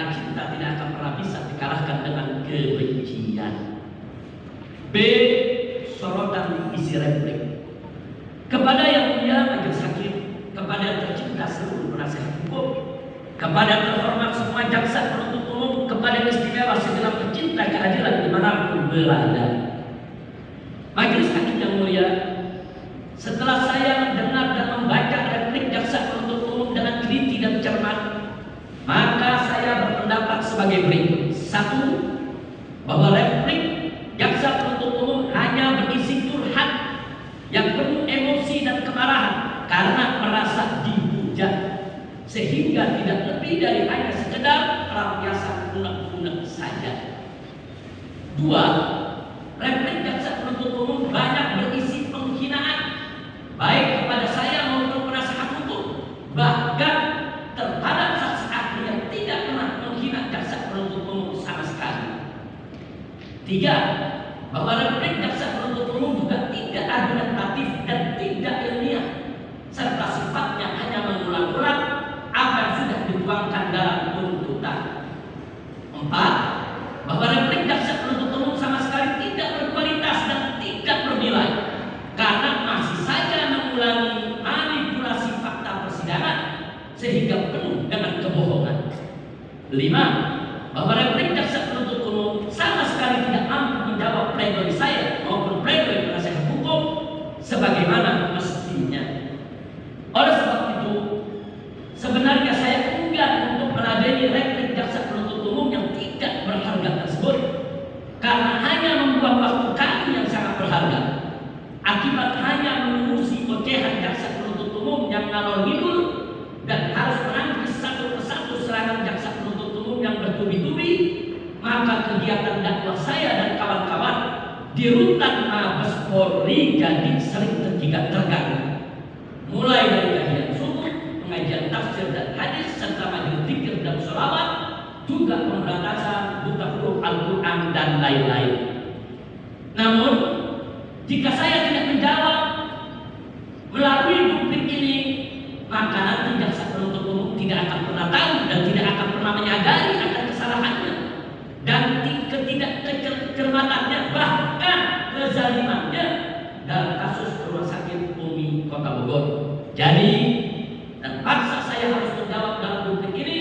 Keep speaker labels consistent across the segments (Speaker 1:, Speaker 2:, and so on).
Speaker 1: karena cinta tidak akan pernah bisa dikalahkan dengan kebencian. B. Sorotan isi replik. Kepada yang mulia majelis hakim, kepada yang tercinta seluruh penasihat hukum, kepada terhormat semua jaksa penuntut umum, kepada yang istimewa segenap pecinta keadilan dimanapun berada. Majelis hakim yang mulia, setelah saya mendengar dan membaca replik jaksa penuntut umum dengan teliti dan cermat, maka saya berpendapat sebagai berikut. 1. Bahwa replik jaksa penuntut umum hanya berisi curhat yang penuh emosi dan kemarahan karena merasa dihujat, sehingga tidak lebih dari hanya sekedar pelampiasan unek-unek saja. 2. Replik jaksa penuntut umum banyak berisi penghinaan, baik kepada saya maupun penasihat hukum, bahkan terhadap saksi ahli yang tidak pernah menghina jaksa penuntut umum sama sekali. 3. Bahwa replik jaksa penuntut umum juga tidak argumentatif dan tidak ilmiah, serta sifatnya hanya mengulang-ulang apa yang sudah dituangkan dalam tuntutan. 4. Bahwa replik jaksa penuntut umum sama sekali tidak berkualitas dan tidak bernilai, karena masih saja mengulangi manipulasi fakta persidangan sehingga penuh dengan kebohongan. 5. Bahwa replik jaksa penuntut umum sama sekali tidak mampu menjawab pledoi saya maupun pledoi penasihat hukum sebagaimana mestinya. Oleh sebab itu, sebenarnya saya enggan untuk meladeni replik jaksa penuntut umum yang tidak berharga tersebut, karena hanya membuang waktu kami yang sangat berharga. Akibat hanya mengurusi ocehan jaksa penuntut umum yang ngalor ngidul dan harus menangkis satu persatu serangan jaksa penuntut umum yang bertubi-tubi, maka kegiatan dakwah saya dan kawan-kawan di rutan Mabes Polri jadi sering terganggu. Mulai dari kajian subuh, pengajian tafsir dan hadis, serta majelis zikir dan sholawat, juga pemberantasan buta huruf Al-Quran dan lain-lain. Namun, jika saya tidak menjawab melalui duplik ini, maka nanti jaksa penuntut umum tidak akan pernah tahu dan tidak akan pernah menyadari akan kesalahannya dan ketidakcermatannya, bahkan kezalimannya dalam kasus Rumah Sakit Umi Kota Bogor. Jadi, terpaksa saya harus menjawab dalam duplik ini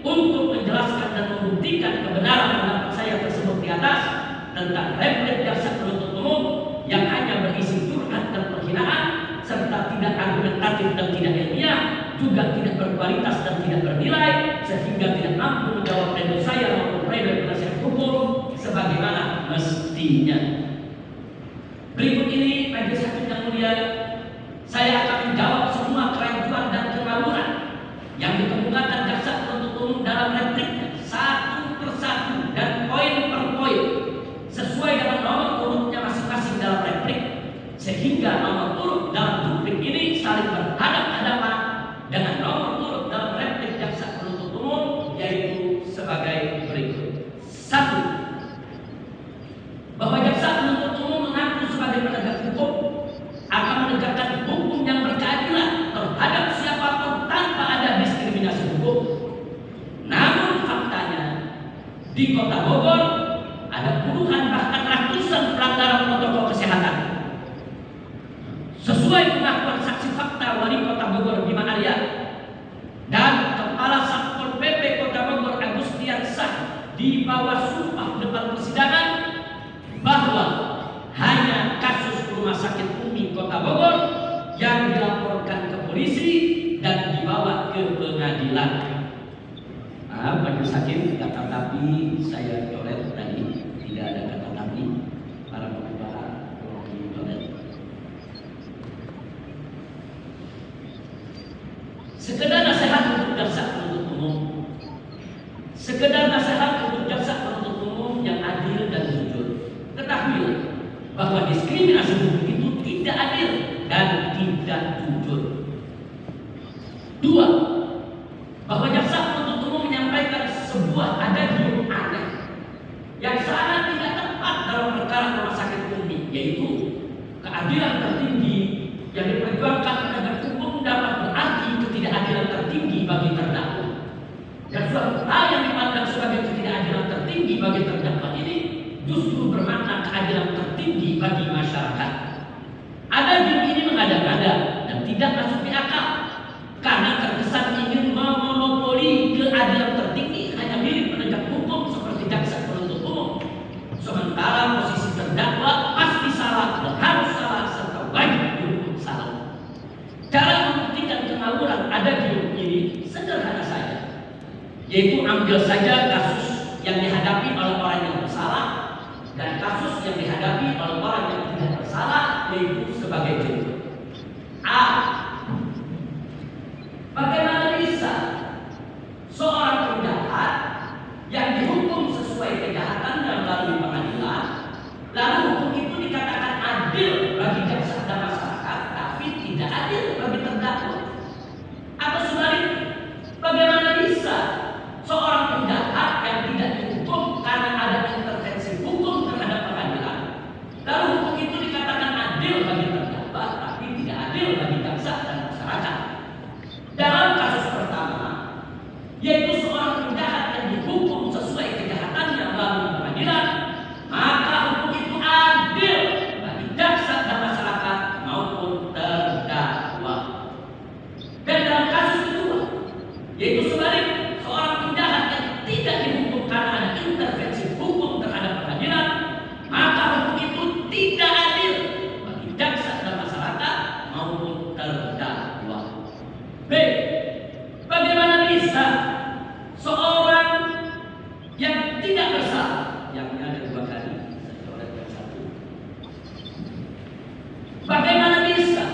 Speaker 1: untuk menjelaskan dan membuktikan kebenaran pendapat saya tersebut di atas tentang replik jaksa penuntut umum yang hanya berisi curhat dan penghinaan, serta tidak argumentatif dan tidak ilmiah, juga tidak berkualitas dan tidak bernilai, sehingga tidak mampu menjawab pledoi saya maupun pledoi penasihat hukum sebagaimana mestinya. Berikut ini majelis hakim yang mulia, saya akan menjawab semua kerancuan dan kemaluran yang dikemukakan jaksa penuntut umum dalam repliknya satu persatu dan poin per poin sesuai dengan nomor urutnya masing-masing dalam replik, sehingga nomor urut dalam duplik ini saling berhadapan-hadapan dengan nomor urut dalam replik jaksa penuntut umum, yaitu sebagai berikut. 1. Bahwa jaksa penuntut umum mengaku sebagai penegak hukum akan menegakkan hukum yang berkeadilan terhadap siapapun tanpa ada diskriminasi hukum. Namun faktanya, di Kota Bogor ada puluhan bahkan ratusan pelanggaran protokol kesehatan. Sesuai pengakuan saksi fakta Wali Kota Bogor Bima Arya dan Kepala Satpol PP Kota Bogor Agustian Sah di bawah sumpah depan persidangan, bahwa hanya kasus Rumah Sakit Umi Kota Bogor yang dilaporkan ke polisi dan dibawa ke pengadilan. Majelis hakim, kata tapi saya coret tadi, tidak ada kata tapi. Para pengusaha tolong dicoret. Sekedar nasihat untuk jaksa penuntut umum, sekedar nasihat untuk jaksa penuntut umum yang adil dan jujur. Ketahuilah bahwa diskriminasi hukum itu tidak adil dan tidak jujur. 2. Bahwa jaksa penuntut umum menyampaikan sebuah adagium aneh yang sangat tidak tepat dalam perkara Rumah Sakit Umi, yaitu keadilan tertinggi yang diperjuangkan penegak hukum dapat berarti ketidakadilan tertinggi bagi terdakwa, dan suatu hal yang dipandang tertinggi bagi terdakwa ini justru bermakna keadilan tertinggi bagi masyarakat. Adagio ini mengada-ngada dan tidak masuk di akal karena terkesan ingin memonopoli keadilan tertinggi hanya milik penegak hukum seperti jaksa penuntut umum, sementara posisi terdakwa pasti salah dan harus salah serta wajib dihukum salah. Cara membuktikan kengawuran adagio ini sederhana saja, yaitu ambil saja kasus yang dihadapi oleh orang yang bersalah dan kasus yang dihadapi oleh orang yang tidak bersalah, yaitu sebagai berikut. A. Bagaimana bisa seorang penjahat yang dihukum sesuai kejahatannya melalui pengadilan, lalu hukum itu dikatakan adil bagi jaksa dan masyarakat, tapi tidak adil bagi terdakwa? Atau sebaliknya, bagaimana bisa seorang penjahat yang tidak dihukum karena ada intervensi hukum terhadap pengadilan, lalu hukum itu dikatakan adil bagi terdakwa, tapi tidak adil bagi jaksa dan masyarakat? Dalam kasus pertama, yaitu seorang penjahat yang dihukum sesuai kejahatannya melalui pengadilan, maka hukum itu adil bagi jaksa dan masyarakat maupun terdakwa. Dan dalam kasus kedua, yaitu sebaliknya, seorang penjahat yang tidak dihukum karena ada intervensi hukum terhadap pengadilan, maka hukum itu tidak adil bagi jaksa dan masyarakat maupun terdakwa. B. Bagaimana bisa seorang yang tidak bersalah, yang ada dua kali, seorang yang satu. Bagaimana bisa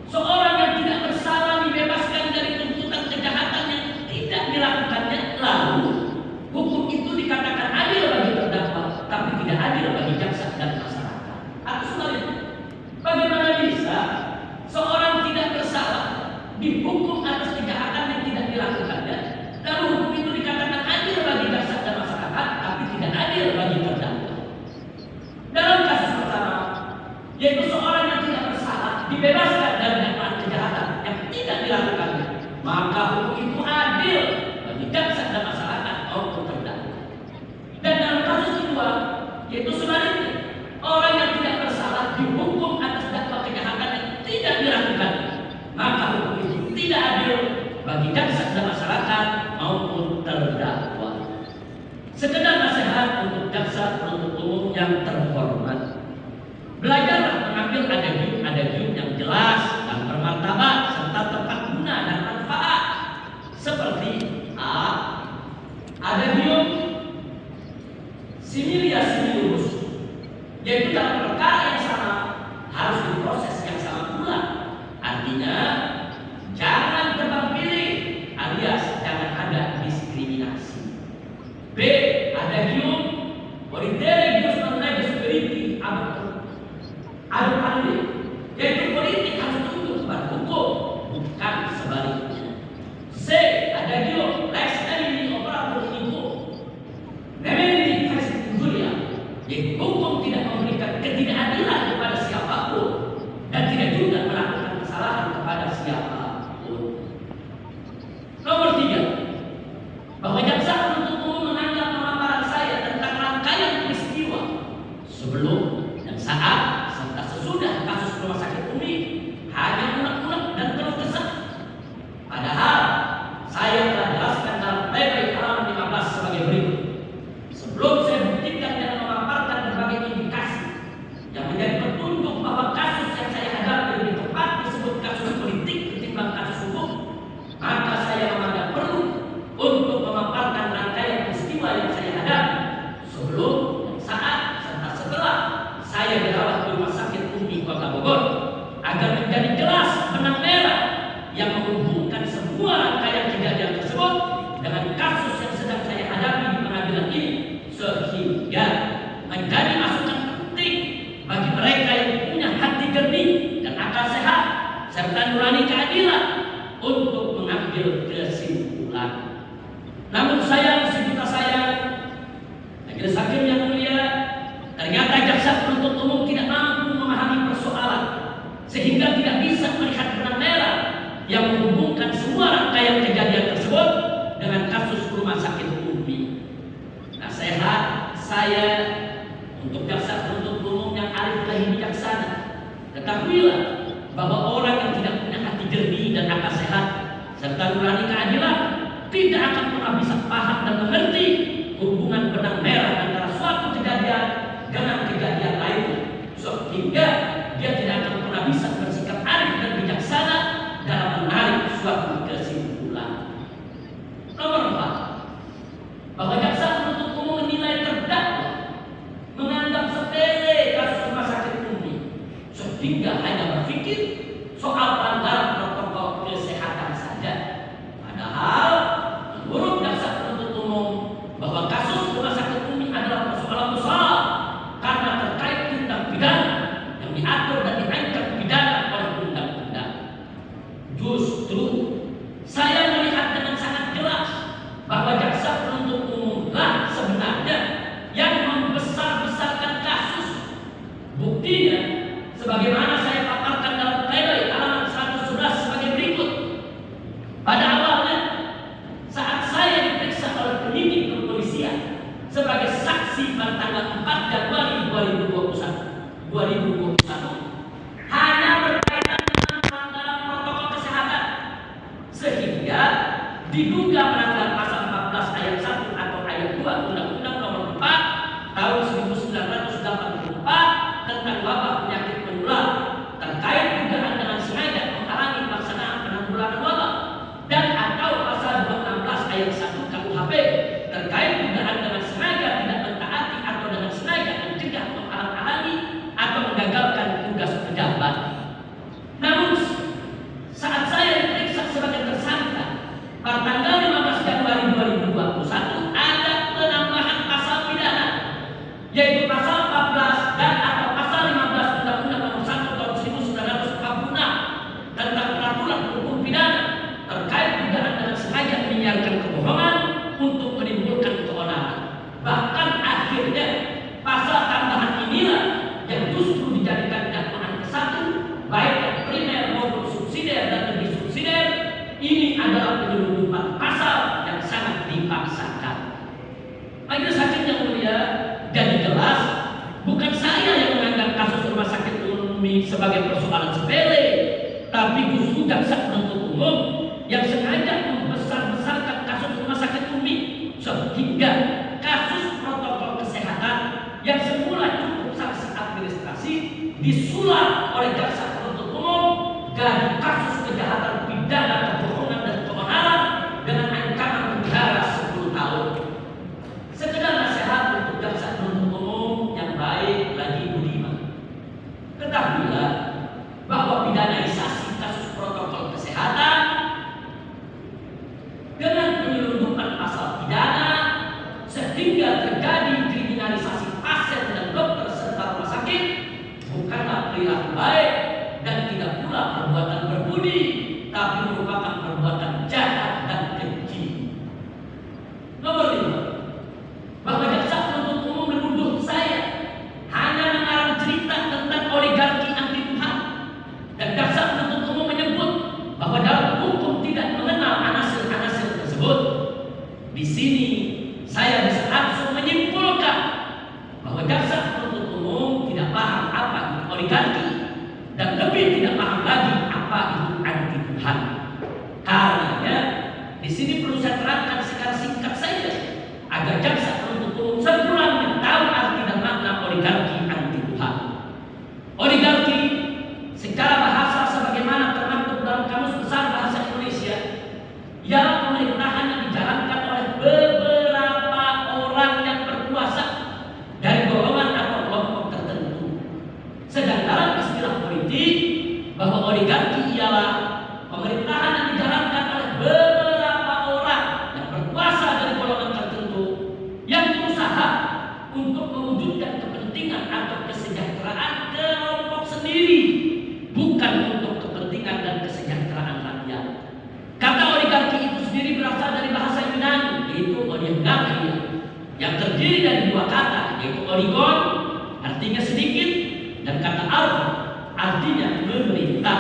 Speaker 1: seorang yang tidak bersalah dibebaskan dari tuntutan kejahatan yang tidak dilakukannya, lalu hukum itu dikatakan adil bagi terdakwa, tapi tidak adil bagi jaksa dan masyarakat? Atau sebaliknya, bagaimana bisa seorang tidak bersalah dihukum atas kejahatan yang tidak dilakukannya, lalu hukum itu dikatakan adil bagi jaksa dan masyarakat, tapi tidak adil bagi terdakwa? Dalam kasus pertama, yaitu seorang yang tidak bersalah dibebaskan dari dakwaan kejahatan yang tidak dilakukannya, maka hukum itu adil bagi jaksa dan masyarakat maupun terdakwa. Dan dalam kasus kedua, yaitu sebaliknya, orang yang tidak bersalah dihukum atas dakwaan kejahatan yang tidak dilakukannya, maka hukum itu tidak adil bagi jaksa dan masyarakat maupun terdakwa. Sekedar nasihat untuk jaksa penuntut umum yang terhormat, belajarlah mengambil adagio yang jelas dan bermartabat serta tepat guna dan manfaat, seperti A. Adagio similia similibus, yaitu dalam perkara yang sama harus diproses yang sama pula. Artinya, jangan tebang pilih alias jangan ada diskriminasi. B. Adagio politere gius non legis veriti ad pande, yaitu politik harus tunduk pada hukum, bukan sebaliknya. C. Adagio lex enim operator iniquo nemendi fest injuria, yaitu hukum tidak memberikan ketidakadilan kepada siapapun dan tidak juga melakukan kesalahan kepada siapapun. Nomor 3, bahwa jaksa penuntut umum menganggap pemaparan saya tentang rangkaian peristiwa sebelum dan saat serta sesudah kasus rumah sakit Umi hanya unek-unek dan penuh kesan. Padahal saya telah jelaskan dalam pledoi halaman 15 sebagai berikut. Sebelum saya buktikan dan memaparkan berbagai indikasi yang menjadi petunjuk bahwa kasus yang saya hadapi lebih tepat disebut kasus politik ketimbang kasus hukum, maka saya menganggap perlu untuk memaparkan rangkaian peristiwa yang saya hadapi sebelum dan saat serta setelah saya dirawat di rumah sakit Umi Kota Bogor, agar menjadi jelas benang merah yang menghubungkan semua rangkaian kejadian tersebut dengan kasus yang sedang saya hadapi di pengadilan ini, sehingga menjadi masukan penting bagi mereka yang punya hati jernih dan akal sehat serta nurani keadilan untuk mengambil kesimpulan. Namun sayang, sejuta sayang, majelis hakim yang mulia, ternyata jaksa penuntut umum tidak mampu memahami persoalan sehingga tidak bisa melihat benang merah yang menghubungkan semua rangkaian kejadian tersebut dengan kasus rumah sakit Umi. Nasihat saya untuk jaksa penuntut umum yang arif dan bijaksana, ketahuilah bahwa orang yang tidak punya hati jernih dan akal sehat serta nurani keadilan tidak akan pernah bisa paham dan mengerti hubungan benang merah antara suatu kejadian dengan kejadian lainnya, sehingga dia tidak akan pernah bisa bersikap arif dan bijaksana dalam menarik suatu kesimpulan. Nomor 4, bahwa jaksa penuntut umum menilai terdakwa menganggap sepele kasus rumah sakit Umi, sehingga hanya berpikir soal pelanggaran protokol kesehatan saja. Padahal menurut jaksa penuntut umum bahwa kasus rumah sakit Umi adalah persoalan besar karena terkait tindak pidana yang diatur dan diancam pidana oleh undang-undang. Justru saya melihat dengan sangat jelas bahwa jaksa penuntut umum lah sebenarnya yang membesar-besarkan kasus. Buktinya sebagaimana saya paparkan dalam pledoi halaman 111 sebagai berikut. Pada awalnya, saat saya diperiksa oleh penyidik kepolisian sebagai saksi pada tanggal 4 Januari 2021, hanya berkaitan dengan pelanggaran protokol kesehatan, sehingga diduga melanggar pasal 14 ayat 1 atau ayat 2 Undang-Undang Nomor 4 Tahun 1984 tentang wabah penyakit menular terkait dugaan dengan sengaja menghalangi pelaksanaan penanggulangan wabah, dan atau pasal 216 ayat 1 KUHP terkait dugaan dengan sengaja tidak mentaati atau dengan sengaja mencegah, menghalang-halangi atau menggagalkan tugas pejabat. Namun saat saya diperiksa sebagai tersangka pada tanggal 15 Januari 2021 ada penambahan pasal pidana, yaitu pasal 14 dan atau pasal 15 Undang-Undang Nomor 1 Tahun 1946 tentang peraturan hukum pidana terkait dugaan dengan sengaja menyiarkan kebohongan untuk menimbulkan keonaran. Bahkan akhirnya pasal tambahan inilah yang justru dijadikan dakwaan ke-1, baik yang primer maupun subsidiar dan lebih subsidiar. Ini adalah penyelundupan pasal yang sangat dipaksakan. Majelis hakim yang mulia, jadi jelas bukan saya yang menganggap kasus rumah sakit Umi sebagai persoalan sepele, tapi justru jaksa penuntut umum yang sengaja membesar-besarkan kasus rumah sakit Umi, sehingga kasus protokol kesehatan yang semula cukup sanksi administrasi disulap oleh jaksa penuntut umum dari kasus kejahatan pidana, kebohongan dan keonaran dengan ancaman penjara 10 tahun. Sekedar nasihat untuk jaksa penuntut umum yang baik lagi budiman. Ketahuilah bahwa pidanaisasi kasus protokol kesehatan dengan penyelundupan pasal pidana sehingga terjadi kriminalisasi pasien dan dokter serta rumah sakit bukanlah perilaku baik dan tidak pula perbuatan berbudi, tapi merupakan perbuatan jahat dan keji. Nomor 5, bahwa jaksa penuntut umum menuduh saya hanya mengarang cerita tentang oligarki anti Tuhan, dan jaksa penuntut umum menyebut bahwa dalam hukum tidak mengenal anasir-anasir tersebut. Di sini saya bisa langsung menyimpulkan bahwa jaksa penuntut umum tidak paham apa itu oligarki dan lebih tidak paham lagi apa itu anti Tuhan. Karenanya di sini perlu saya terangkan secara singkat saja agar jaksa penuntut umum sekurang-kurangnya tahu arti dan makna oligarki anti Tuhan. Oligarki secara bahasa sebagaimana termaktub dalam Kamus Besar Bahasa Indonesia ialah pemerintahan yang dijalankan oleh beberapa orang yang berkuasa dari golongan atau kelompok tertentu. Sedang dalam istilah politik bahwa oligarki ialah pemerintahan yang dijalankan oleh beberapa orang yang berkuasa dari golongan tertentu yang berusaha untuk mewujudkan kepentingan atau kesejahteraan kelompok sendiri, bukan untuk kepentingan dan kesejahteraan rakyat. Kata oligarki itu sendiri berasal dari bahasa Yunani, yaitu oligarkia, yang terdiri dari dua kata, yaitu oligon artinya sedikit dan kata alpha artinya memerintah,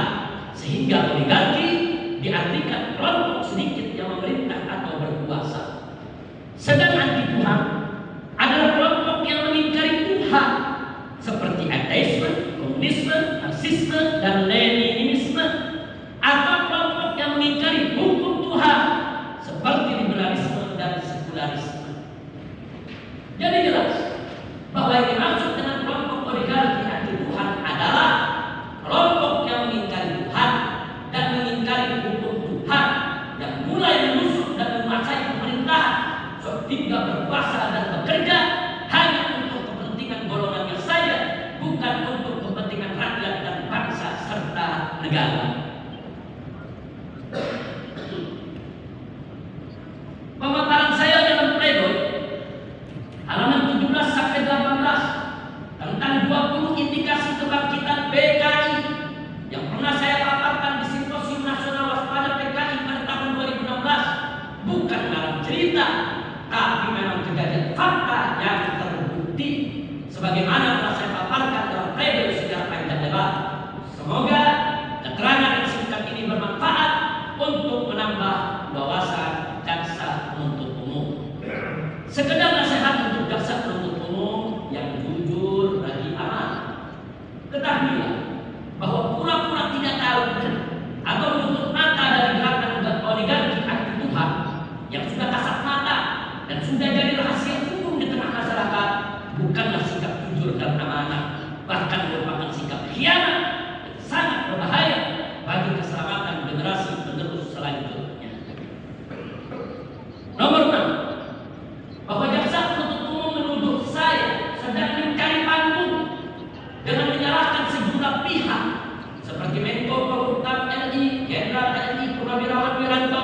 Speaker 1: sehingga oligarki diartikan kelompok sedikit yang memerintah atau berkuasa. Sedang anti Tuhan adalah kelompok cerita, tapi memang kejadian fakta yang terbukti sebagaimana telah saya paparkan dalam pledoi secara panjang lebar. Semoga keterangan yang singkat ini bermanfaat untuk menambah wawasan jaksa penuntut umum. Sekedar nasihat untuk jaksa penuntut umum yang jujur lagi aman. Ketahuilah bahwa pura-pura tidak tahu atau menutup mata dari gerakan oligarki anti Tuhan yang sudah kasat mata dan sudah jadi rahasia umum di tengah masyarakat bukanlah sikap jujur dan amanah, bahkan merupakan sikap khianat yang sangat berbahaya bagi keselamatan generasi penerus selanjutnya. Nomor 6, bahwa jaksa penuntut umum menuduh saya sedang mencari panggung dengan menyalahkan sejumlah pihak seperti Menko Polhukam RI, Jenderal TNI Purnawirawan Wiranto,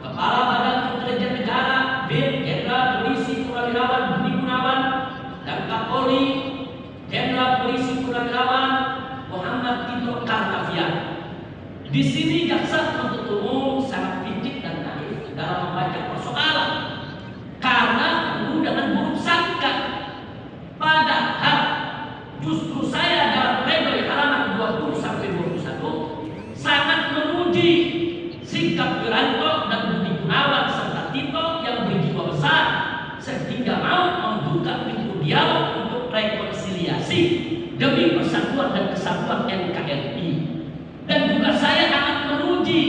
Speaker 1: Kepala Badan Intelijen Negara BIN Jenderal Polisi Purnawirawan Budi Gunawan, dan Kapolri Jenderal Polisi Purnawirawan Muhammad Tito Karnavian. Di sini jaksa penuntut umum sangat picik dan naif dalam membaca persoalan karena penuh dengan buruk sangka. Padahal justru saya dalam pledoi halaman 20-21 sangat memuji sikap Wiranto dan Budi Gunawan serta Tito yang berjiwa besar sehingga mau membuka pintu dialog untuk rekonsiliasi demi persatuan dan kesatuan NKRI. Dan juga saya akan memuji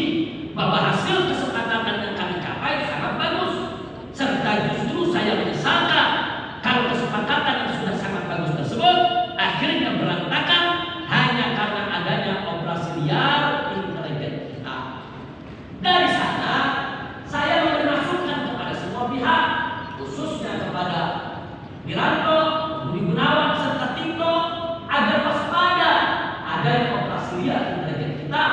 Speaker 1: bahwa hasil kesepakatan yang kami capai sangat bagus, serta justru saya menyesalkan kalau kesepakatan yang sudah sangat bagus tersebut akhirnya berantakan hanya karena adanya operasi liar intelijen kita. Dari sana saya memberi masukan kepada semua pihak, khususnya kepada Wiranto, Budi Gunawan serta Tito agar waspada adanya operasi liar intelijen kita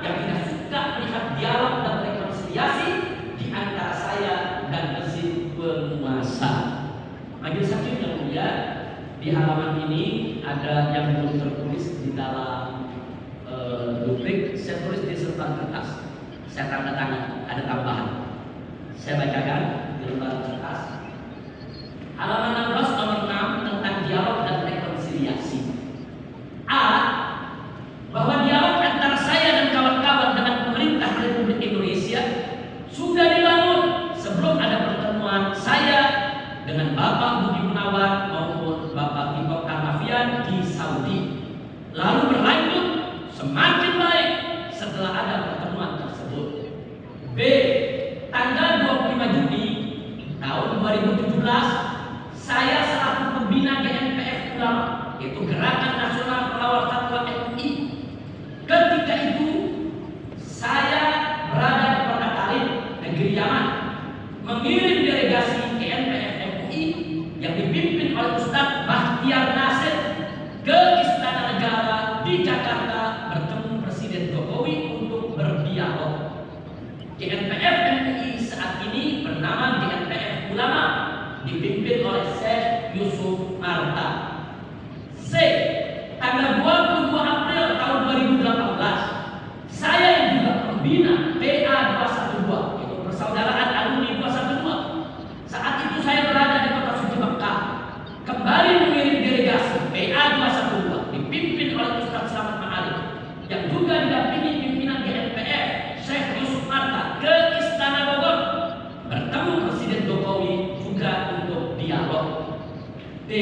Speaker 1: yang tidak suka melihat dialog dan rekonsiliasi di antara saya dan rezim penguasa. Majelis Hakim yang mulia, di halaman ini ada yang belum tertulis di dalam duplik. Saya tulis di lembar kertas, saya tanda tangan, ada tambahan. Saya bacakan di lembar kertas. Halaman 16 nomor 6 tentang dialog dan rekonsiliasi. A. Bahwa dialog antara saya dan kawan-kawan dengan pemerintah Republik Indonesia sudah dibangun sebelum ada pertemuan saya dengan Bapak Budi Gunawan maupun Bapak Tito Karnavian di Saudi. Lalu berlanjut semakin baik setelah ada pertemuan tersebut. B. Tanggal 25 Juni tahun 2017 saya selaku pembina GNPF Ulama, yaitu Gerakan Nasional Pengawal Fatwa MUI. Ketika itu saya berada di Kota Tarim, negeri Yaman, mengirim delegasi GNPF MUI yang dipimpin oleh Ustadz Bahtiar Nasir ke Istana Negara di Jakarta bertemu Presiden Jokowi untuk berdialog. GNPF MUI saat ini bernama GNPF Ulama, dipimpin oleh Syekh Yusuf Marta. C. Tanggal 22 April tahun 2018 saya yang juga pembina PA 212, yaitu Persaudaraan Alumni 212. Saat itu saya berada di Kota Suci Mekah, kembali mengirim delegasi PA 212 dipimpin oleh Ustadz Slamet Ma'arif yang juga didampingi pimpinan GNPF Syekh Yusuf Marta ke Istana Bogor bertemu Presiden Jokowi juga untuk dialog. D.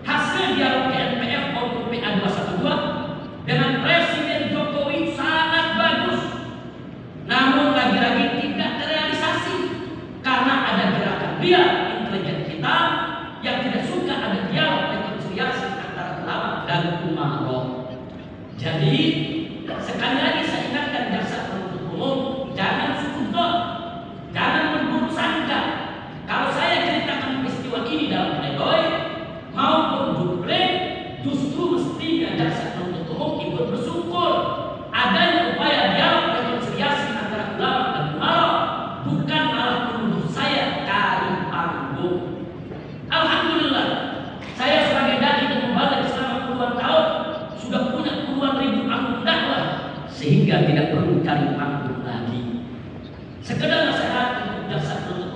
Speaker 1: Hasil dialog GNPF maupun PA 212 dengan Presiden Jokowi sangat bagus, namun lagi-lagi tidak terrealisasi karena ada gerakan liar intelijen kita yang tidak suka ada dialog rekonsiliasi antara ulama dan umaroh. Jadi sekali lagi saya ingatkan jaksa penuntut umum, jangan suudzon, jangan berburuk sangka. Kalau saya ceritakan peristiwa ini dalam pledoi maupun duplik, justru mestinya jaksa penuntut umum ikut bersyukur adanya upaya dialog rekonsiliasi antara ulama dan umaroh, bukan malah menuduh saya kari panggung. Alhamdulillah, saya sebagai dai dan mubalik selama puluhan tahun sudah punya puluhan ribu akun dakwah sehingga tidak perlu cari panggung lagi. Sekedar nasihat untuk jaksa penuntut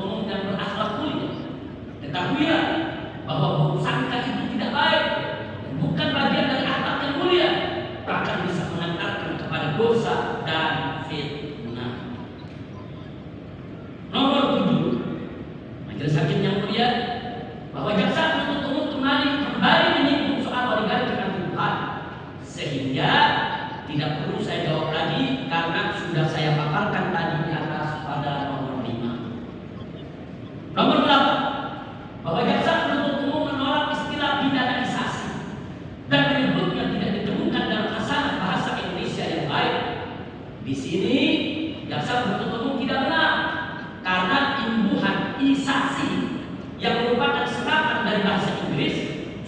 Speaker 1: kriminalisasi yang merupakan serapan dari bahasa Inggris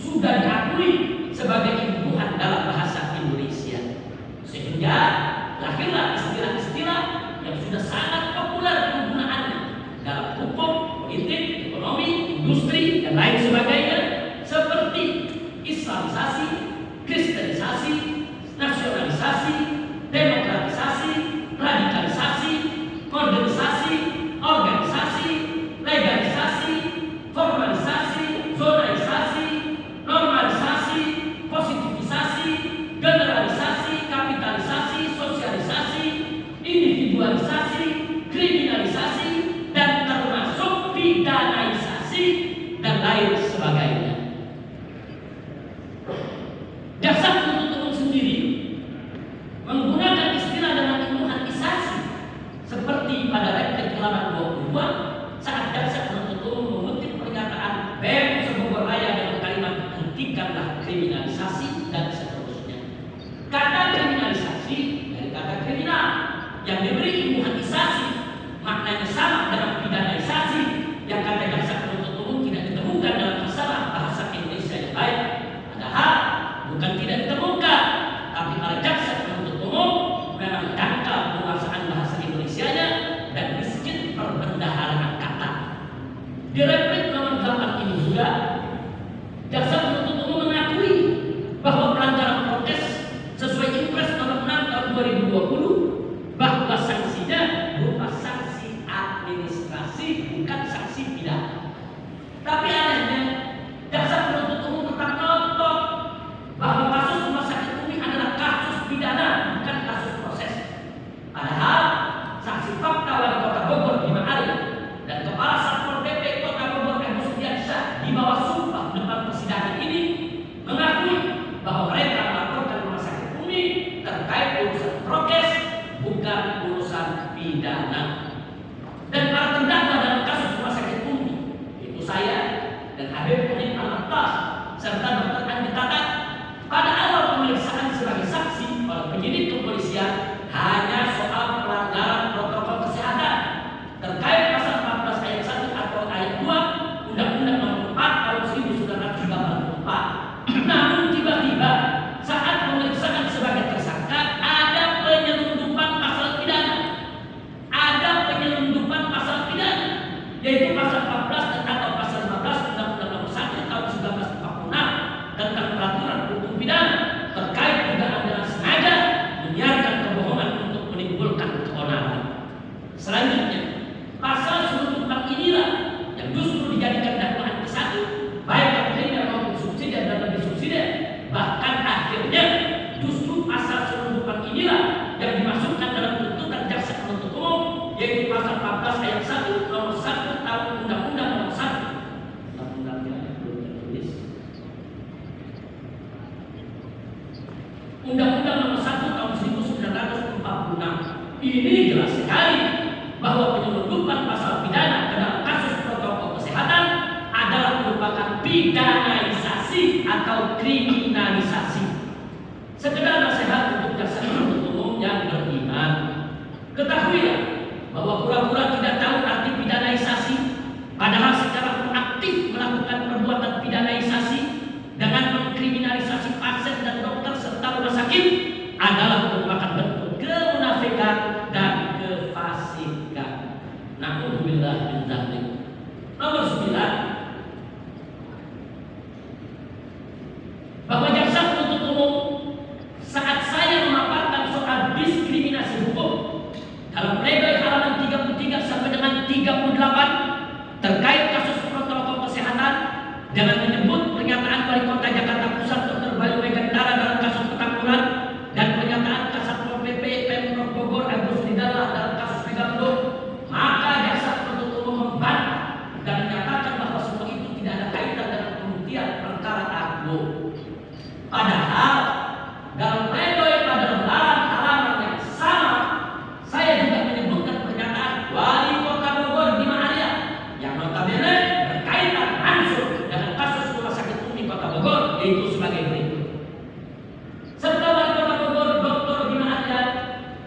Speaker 1: sudah diakui sebagai imbuhan dalam bahasa Indonesia, sehingga lahirlah istilah-istilah yang sudah sangat populer penggunaannya dalam hukum, politik, ekonomi, industri, dan lain sebagainya, seperti Islamisasi, Kristenisasi, nasionalisasi, demokratisasi, radikalisasi, modernisasi, organisasi, legalisasi, formalisasi, zonalisasi, normalisasi, positivisasi, generalisasi, kapitalisasi, sosialisasi, individualisasi, kriminalisasi, dan termasuk pidanaisasi, dan lain sebagainya. Jaksa penuntut umum sendiri menggunakan istilah dengan imbuhanisasi seperti pada replik halaman 22 saat jaksa penuntut umum mengutip pernyataan BEM Bogor Raya dengan kalimat hentikanlah kriminalisasi dan seterusnya. Kata kriminalisasi dari kata kriminal yang diberi imbuhanisasi maknanya sama dengan pidanaisasi yang kata jaksa penuntut umum tidak ditemukan dalam masalah bahasa Indonesia yang baik. Padahal bukan tidak ditemukan, tapi para jaksa penuntut umum memang dangkal penguasaan bahasa Indonesianya dan miskin perbendaharaan kata. Di replik nomor 8 ini juga jaksa penuntut umum mengakui bahwa pelanggaran prokes sesuai Impres nomor 6 tahun 2020 bahwa sanksinya berupa sanksi administrasi bukan sanksi pidana. Tapi anehnya jaksa penuntut umum tetap ngotot bahwa kasus rumah sakit Umi adalah kasus pidana bukan kasus proses. Padahal saksi fakta wali kota Bogor Bima Arya dan kepala Satpol PP Kota Bogor Agus Diansyah di bawah sumpah depan persidangan ini mengakui bahwa mereka melaporkan rumah sakit Umi terkait urusan prokes bukan urusan pidana. Dan para terdakwa dalam kasus rumah sakit Umi, yaitu saya dan Habib Munib Al-Attas serta Dr. Andi Tatat, pada awal pemeriksaan sebagai saksi oleh penyidik kepolisian hanya soal pelanggaran protokol kesehatan terkait pasal 14 ayat 1 atau ayat 2 Undang-Undang Nomor 4 tahun 1994. Namun tiba-tiba saat pemeriksaan sebagai tersangka ada penyelundupan pasal pidana. Ada penyelundupan pasal pidana, yaitu pasal 14 atau pasal 15 Undang-Undang Nomor 1 tahun 1946 tentang peraturan hukum pidana terkait dugaan dengan sengaja menyiarkan kebohongan untuk menimbulkan keonaran. Selanjutnya, pasal selundupan inilah yang justru dijadikan dakwaan ke-1 baik kategorinya maupun subsidiar dan lebih subsidiar. Bahkan akhirnya justru pasal selundupan inilah yang dimasukkan dalam tuntutan jaksa penuntut umum, yaitu pasal 14 ayat 1 nomor 1 tahun Undang-Undang Nomor 1. Undang-Undang Nomor 1 tahun 1946. Ini jelas sekali bahwa penyelundupan pasal pidana dalam kasus protokol kesehatan adalah merupakan pidanaisasi atau kriminalisasi. Sekedar nasihat untuk jaksa penuntut umum yang beriman, ketahuilah bahwa pura-pura tidak tahu arti pidanaisasi, padahal secara proaktif melakukan perbuatan pidanaisasi dengan mengkriminalisasi pasien dan dokter serta rumah sakit adalah merupakan bentuk kemunafikan dan kefasikan. Na'udzubillah min dzalik. Nomor 9, bahwa jaksa penuntut umum saat saya memaparkan soal diskriminasi hukum dalam pledoi halaman 33 sampai dengan 38 terkait kasus protokol kesehatan dengan menyebut pernyataan Wali Kota Jakarta Pusat Dr. Bayu Megantara dalam kasus Petamburan dan pernyataan Kasatpol PP Pemprov Bogor Agus Ridala dalam kasus Megamendung, maka jaksa penuntut umum membantah dan menyatakan bahwa semua itu tidak ada kaitan dengan pembuktian perkara Argo. Padahal dalam pledoi pada lembaran halaman yang sama, saya juga menyebutkan pernyataan Wali Kota Bogor Bima Arya yang notabene berkaitan langsung dengan kasus rumah sakit Umi Kota Bogor, yaitu sebagai berikut. Serta Wali Kota Bogor Dr. Bima Arya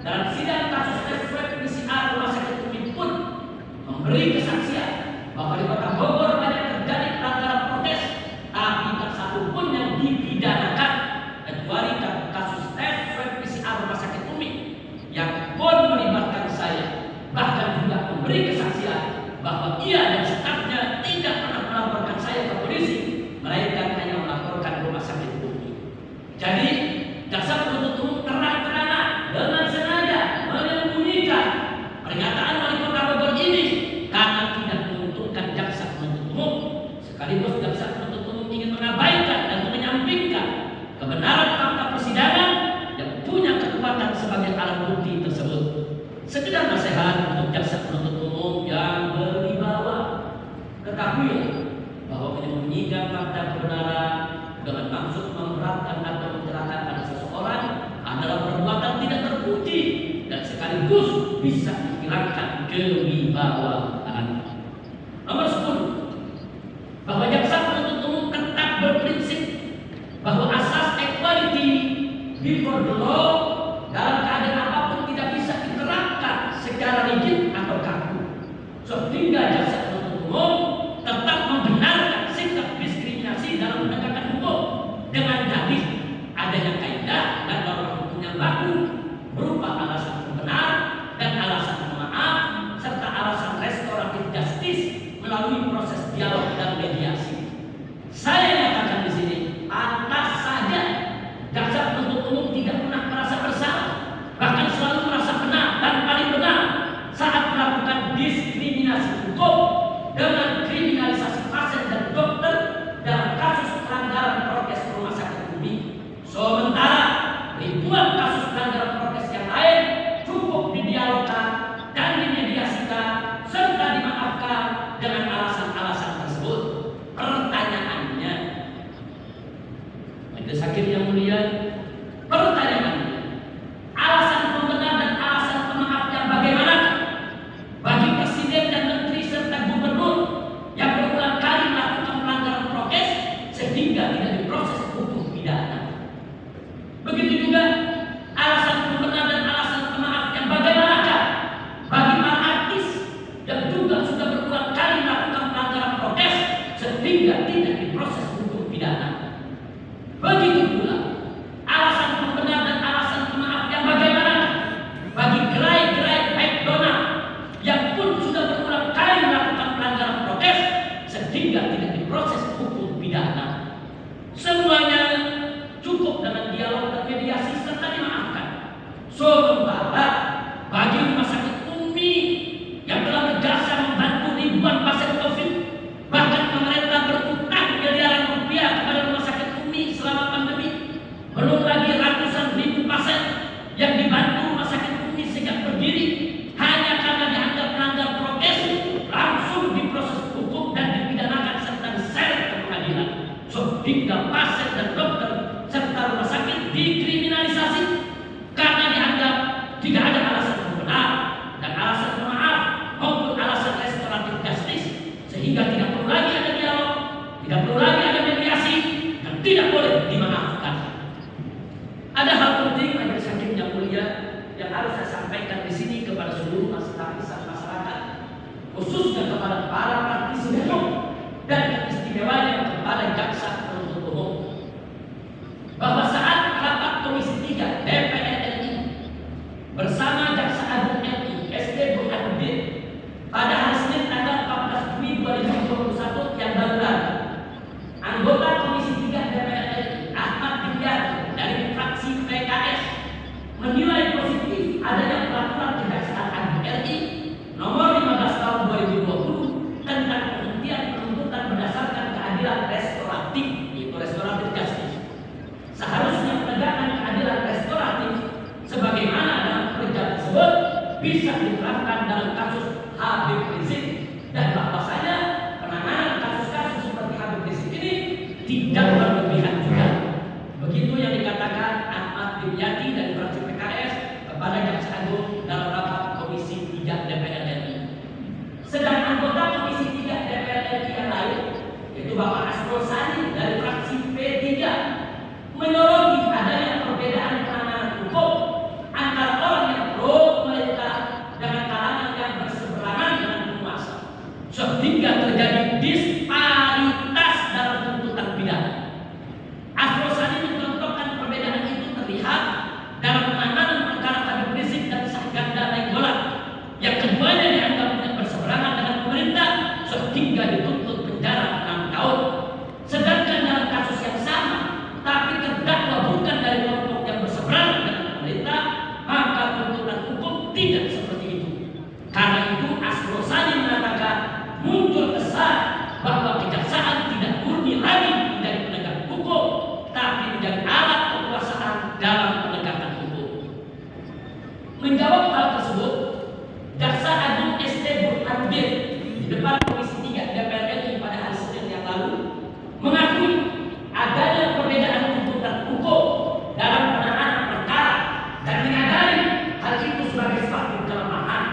Speaker 1: dalam sidang kasus tes swab PCR rumah sakit Umi pun memberi kesaksian bahwa di Kota Bogor banyak terjadi pelanggaran prokes, tapi tak satu pun yang dipidanakan kecuali kasus tes swab PCR rumah sakit Umi yang pun melibatkan saya, bahkan juga memberi kesaksian bahwa ia dan stafnya tidak pernah melaporkan saya ke polisi, melainkan hanya melaporkan rumah sakit Umi. Jadi jaksa penuntut umum terang-terangan dengan sengaja menyembunyikan pernyataan wali kota Bogor ini karena tidak menguntungkan jaksa penuntut umum, sekaligus jaksa penuntut umum ingin mengabaikan dan menyampingkan kebenaran fakta persidangan yang punya kekuatan sebagai alat bukti tersebut. Sekedar nasihat untuk jaksa penuntut umum yang berwibawa, ketahuilah bahwa menyembunyikan fakta kebenaran dengan maksud memberatkan atau mencelakakan seseorang adalah perbuatan tidak terpuji dan sekaligus bisa menghilangkan kewibawaan. Nomor 10, bahwa jaksa penuntut umum tetap berprinsip bahwa asas equality before the law dalam keadaan apapun tidak bisa diterapkan secara rigid atau kaku, sehingga jaksa penuntut umum tetap membenarkan sikap diskriminasi dalam penegakan hukum dengan dalih adanya kaidah dan norma hukum yang baku berupa alasan pembenar dan alasan pemaaf serta alasan restoratif justice melalui proses dialog dan mediasi. Saya nyatakan di sini, pantas saja jaksa penuntut umum tidak pernah merasa bersalah, bahkan selalu merasa benar dan paling benar saat melakukan diskriminasi hukum dengan kriminalisasi pasien dan dokter dalam kasus pelanggaran prokes rumah sakit Umi. Sementara ribuan kasus pelanggaran prokes yang lain cukup didialogkan dan dimediasikan serta dimaafkan dengan alasan-alasan tersebut. Pertanyaannya, majelis hakim yang mulia, pertanyaannya, alasan pembenar dan alasan pemaaf yang bagaimana bagi presiden dan menteri serta gubernur yang berulang kali melakukan pelanggaran prokes sehingga tidak diproses hukum pidana? Begitu juga alasan pembenar dan alasan pemaaf yang bagaimana bagi para artis yang juga sudah berulang kali melakukan pelanggaran prokes sehingga tidak diproses hukum pidana? Begitu pula alasan pembenar dan alasan pemaaf yang bagaimana bagi gerai-gerai McDonald yang pun sudah berulang kali melakukan pelanggaran prokes sehingga tidak diproses hukum pidana? Semuanya cukup dengan dialog dan mediasi serta dimaafkan. Sementara bagi rumah sakit Umi yang telah berjasa membantu ribuan pasien COVID, bahkan pemerintah berutang miliaran rupiah kepada rumah sakit Umi selama pandemi, belum lagi ratusan ribu pasien yang dibantu rumah sakit Umi sejak berdiri hanya karena dianggap melanggar prokes, langsung diproses hukum dan dipidanakan serta diseret ke pengadilan, sehingga pasien dan dokter serta rumah sakit dikriminalisasi karena dianggap tidak ada alasan pembenar dan alasan pemaaf maupun alasan restoratif justice, sehingga tidak perlu lagi ada dialog, tidak perlu lagi ada mediasi, dan tidak boleh dimaafkan. Ada hal penting majelis hakim yang mulia yang harus saya sampaikan di sini kepada seluruh masyarakat, khususnya kepada para praktisi hukum dan istimewanya kepada jaksa penuntut umum, bahwa saat rapat Komisi 3 DPR RI bersama Jaksa Agung RI ST Burhanuddin pada hari Senin tanggal 14 Juli 2021 yang baru lalu, anggota Komisi 3 DPR RI Ahmad Dimyati dari fraksi PKS menilai positif adanya peraturan Kejaksaan Agung RI nomor 15 tahun 2020 tentang penghentian penuntutan berdasarkan keadilan restoratif, yaitu restoratif justice. Seharusnya penegakan keadilan restoratif sebagaimana dalam perintah tersebut bisa diterapkan dalam kasus Habib Rizik, dan bahwasanya penanganan kasus-kasus seperti Habib Rizik ini tidak berlebihan juga. Begitu yang dikatakan Ahmad Dimyati dari fraksi PKS kepada Jaksa Agung dalam rapat Komisi 3 DPR RI. Sedang anggota Komisi 3 DPR RI yang lain, yaitu Bapak Asrul Sani dari fraksi P3, menyoroti adanya perbedaan penanganan hukum antara orang yang pro pemerintah dengan kalangan yang berseberangan dengan penguasa. sehingga terjadi disparitas dalam tuntutan pidana. Asrosani mencontohkan perbedaan itu terlihat dalam penanganan perkara Habib Rizik dan Syahganda Nainggolan yang keduanya dianggap tidak berseberangan dengan pemerintah sehingga dituntut penjara 6 tahun. Sedangkan dalam kasus yang sama tapi terdakwa bukan dari kelompok yang berseberangan dengan pemerintah, maka tuntutan hukum tidak seperti itu. Karena itu Asrosani mengatakan muncul kesan bahwa kejaksaan tidak murni lagi menjadi penegak hukum, tapi menjadi alat kekuasaan dalam penegakan hukum. Menjawab hal tersebut, Jaksa Agung ST Burhanuddin di depan Komisi 3 DPR RI pada hari Senin yang lalu mengakui adanya perbedaan tuntutan hukum dalam penanganan perkara dan menyadari hal itu sebagai suatu kelemahan.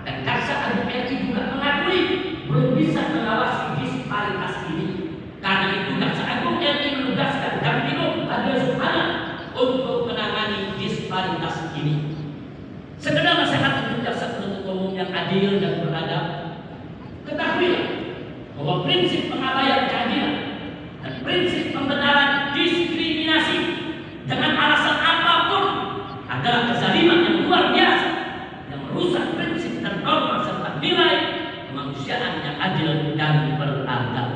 Speaker 1: Dan Jaksa Agung RI juga mengakui belum bisa mengawasi disparitas ini. Karena itu Jaksa Agung RI menugaskan Jampinum Adil Subhana untuk menangani disparitas ini. Sekedar nasihat untuk jaksa penuntut umum yang adil dan beradab, ketahuilah bahwa prinsip pengabaian keadilan dan prinsip pembenaran diskriminasi dengan alasan apapun adalah kezaliman yang luar biasa yang merusak prinsip dan norma serta nilai kemanusiaan yang adil dan beradab.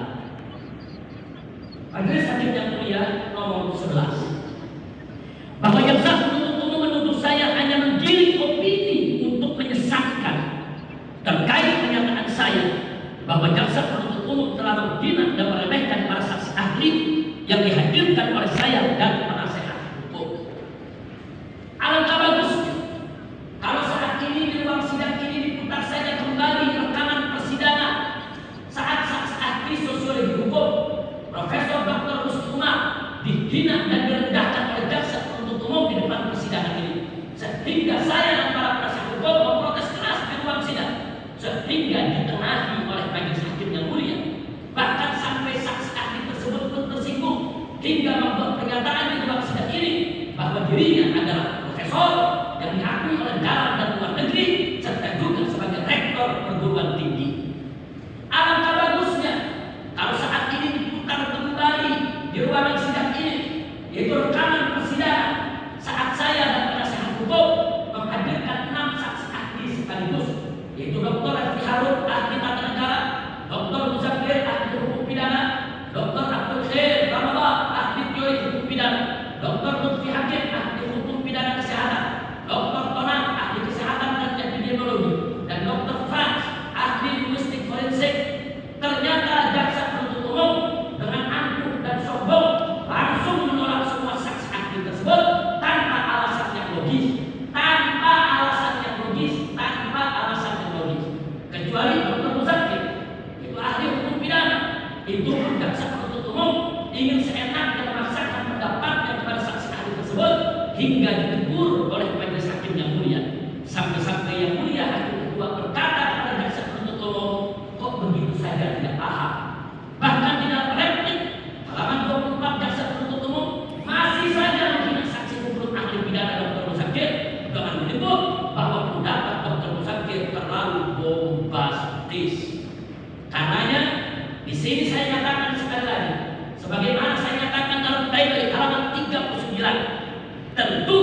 Speaker 1: Majelis Hakim yang mulia nomor 11, bahwa jaksa penuntut umum menuduh saya hanya menggiring opini untuk menyesatkan terkait pernyataan saya bahwa jaksa penuntut umum telah menghina dan meremehkan para saksi ahli yang dihadirkan oleh saya dan penasehat hukum. Alangkah bagusnya kalau saat ini di ruang sidang ini diputar saja kembali rekaman persidangan saat saksi ahli sosiologi hukum Profesor Dr. Rusdi Umar dihina dan direndahkan oleh jaksa penuntut umum di depan persidangan ini, sehingga saya dan para penasihat hukum memprotes keras di ruang sidang, sehingga ditengahi oleh majelis hakim yang mulia. Bahkan sampai saksi ahli tersebut pun tersinggung hingga membuat pernyataan di ruang sidang ini bahwa dirinya adalah profesor yang diakui oleh dalam dan luar negeri serta juga sebagai rektor perguruan tinggi. Alangkah bagusnya kalau saat ini diputar kembali di ruangan sidang ini, yaitu rekaman persidangan saat saya dan penasehat hukum menghadirkan 6 saksi ahli sekaligus, yaitu Dr. Refli Harun, ahli tata negara, Dr. Muzakir, ahli hukum pidana, Dr. Abdul Khair Ramadhan, ahli teori hukum pidana, Dr. Lutfi Hakim, ahli hukum pidana kesehatan, Dr. Tonang, ahli kesehatan dan epidemiologi, dan Dr. Frans, ahli linguistik forensik. Ternyata jaksa penuntut umum dengan angkuh dan sombong langsung menolak semua saksi ahli tersebut tanpa alasan yang logis, kecuali Dr. Muzakir, itu ahli hukum pidana. Itu pun jaksa penuntut umum ingin seenaknya memaksakan pendapatnya kepada saksi ahli tersebut hingga ditegur oleh majelis hakim yang mulia. Sampai-sampai yang mulia hakim kedua berkata kepada jaksa penuntut umum, kok begitu saja tidak paham. Bahkan di dalam replik halaman 24 jaksa penuntut umum masih saja menghina saksi hukum ahli pidana Dr. Muzakir dengan menyebut bahwa pendapat Dr. Muzakir terlalu bombastis. Karenanya di sini saya nyatakan sekali lagi, sebagaimana saya nyatakan dalam dari halaman 39, tentu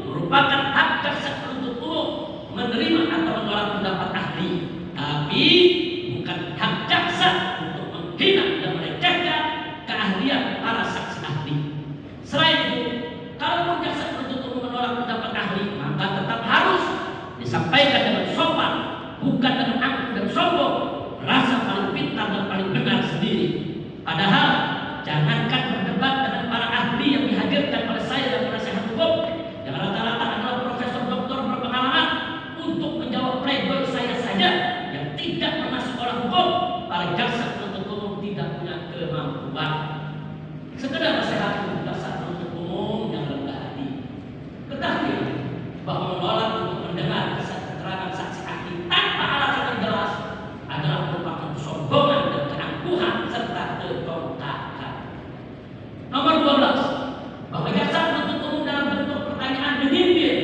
Speaker 1: merupakan hak jaksa penuntut umum menerima atau menolak pendapat ahli, tapi bukan hak jaksa untuk menghina dan melecehkan keahlian para saksi ahli. Selain itu, kalau jaksa penuntut umum menolak pendapat ahli, maka tetap harus disampaikan dengan sopan, bukan dengan angkuh dan sombong, merasa paling pintar dan paling benar sendiri. Padahal jangankan berdebat dengan para ahli yang dihadirkan oleh saya dan penasehat hukum yang rata-rata adalah profesor doktor berpengalaman, untuk menjawab pledoi saya saja yang tidak pernah sekolah hukum, para jaksa penuntut umum tidak punya kemampuan. Sekedar nasihat untuk jaksa penuntut umum yang rendah hati, ketahui bahwa menolak untuk mendengar keterangan saksi ahli tanpa alasan yang jelas adalah merupakan kesombongan dan keangkuhan serta kebongkakan. Nomor 12, bahwa jaksa penuntut umum dalam bentuk pertanyaan menyindir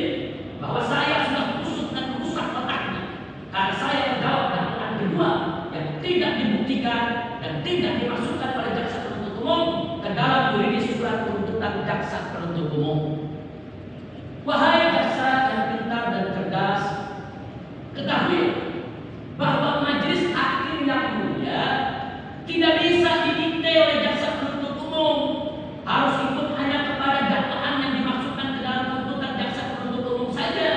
Speaker 1: bahwa saya sudah kusut dan merusak otaknya karena saya menjawab dakwaan kedua yang tidak tidak dibuktikan dan tidak dimasukkan oleh jaksa penuntut umum ke dalam yuridis surat tuntutan jaksa penuntut umum. Wahai jaksa yang pintar dan cerdas, ketahui bahwa majelis hakim yang mulia tidak bisa didikte oleh jaksa penuntut umum, harus ikut hanya kepada dakwaan yang dimasukkan ke dalam tuntutan jaksa penuntut umum saja.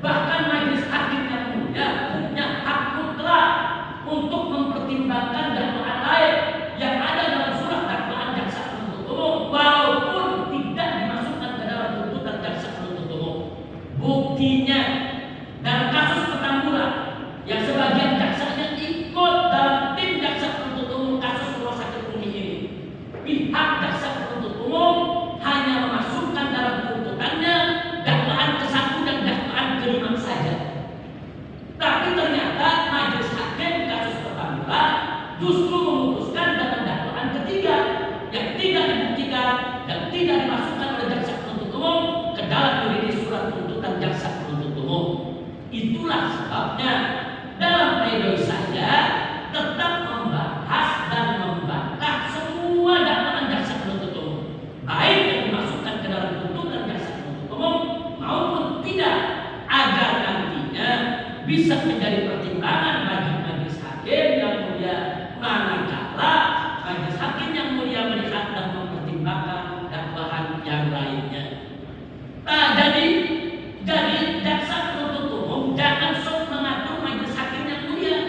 Speaker 1: Bahkan majelis hakim yang mulia punya hak mutlak untuk mempertimbangkan dakwaan lain yang ada dalam surat dakwaan jaksa penuntut umum walaupun tidak dimasukkan ke dalam tuntutan jaksa penuntut umum. Buktinya dalam kasus Petamburan yang sebagian jaksanya ikut dalam tim jaksa penuntut umum kasus rumah sakit Umi ini, pihak jaksa penuntut umum hanya memasukkan dalam tuntutannya dakwaan ke-1 dan dakwaan ke-5 saja. Tapi ternyata majelis hakim kasus Petamburan justru memutuskan dalam dakwaan ke-3 yang tidak dibuktikan dan tidak dimasukkan oleh jaksa penuntut umum ke dalam yuridis surat tuntutan jaksa penuntut umum. Itulah sebabnya dalam pledoi saya tetap membahas dan membantah semua dakwaan jaksa penuntut umum, baik yang dimasukkan ke dalam tuntutan jaksa penuntut umum maupun tidak, agar nantinya bisa menjadi pertimbangan bagi majelis hakim yang mulia manakala majelis hakim yang mulia melihat dan mempertimbangkan dakwaan yang lainnya. Jadi jaksa penuntut umum jangan sok mengatur majelis hakim yang mulia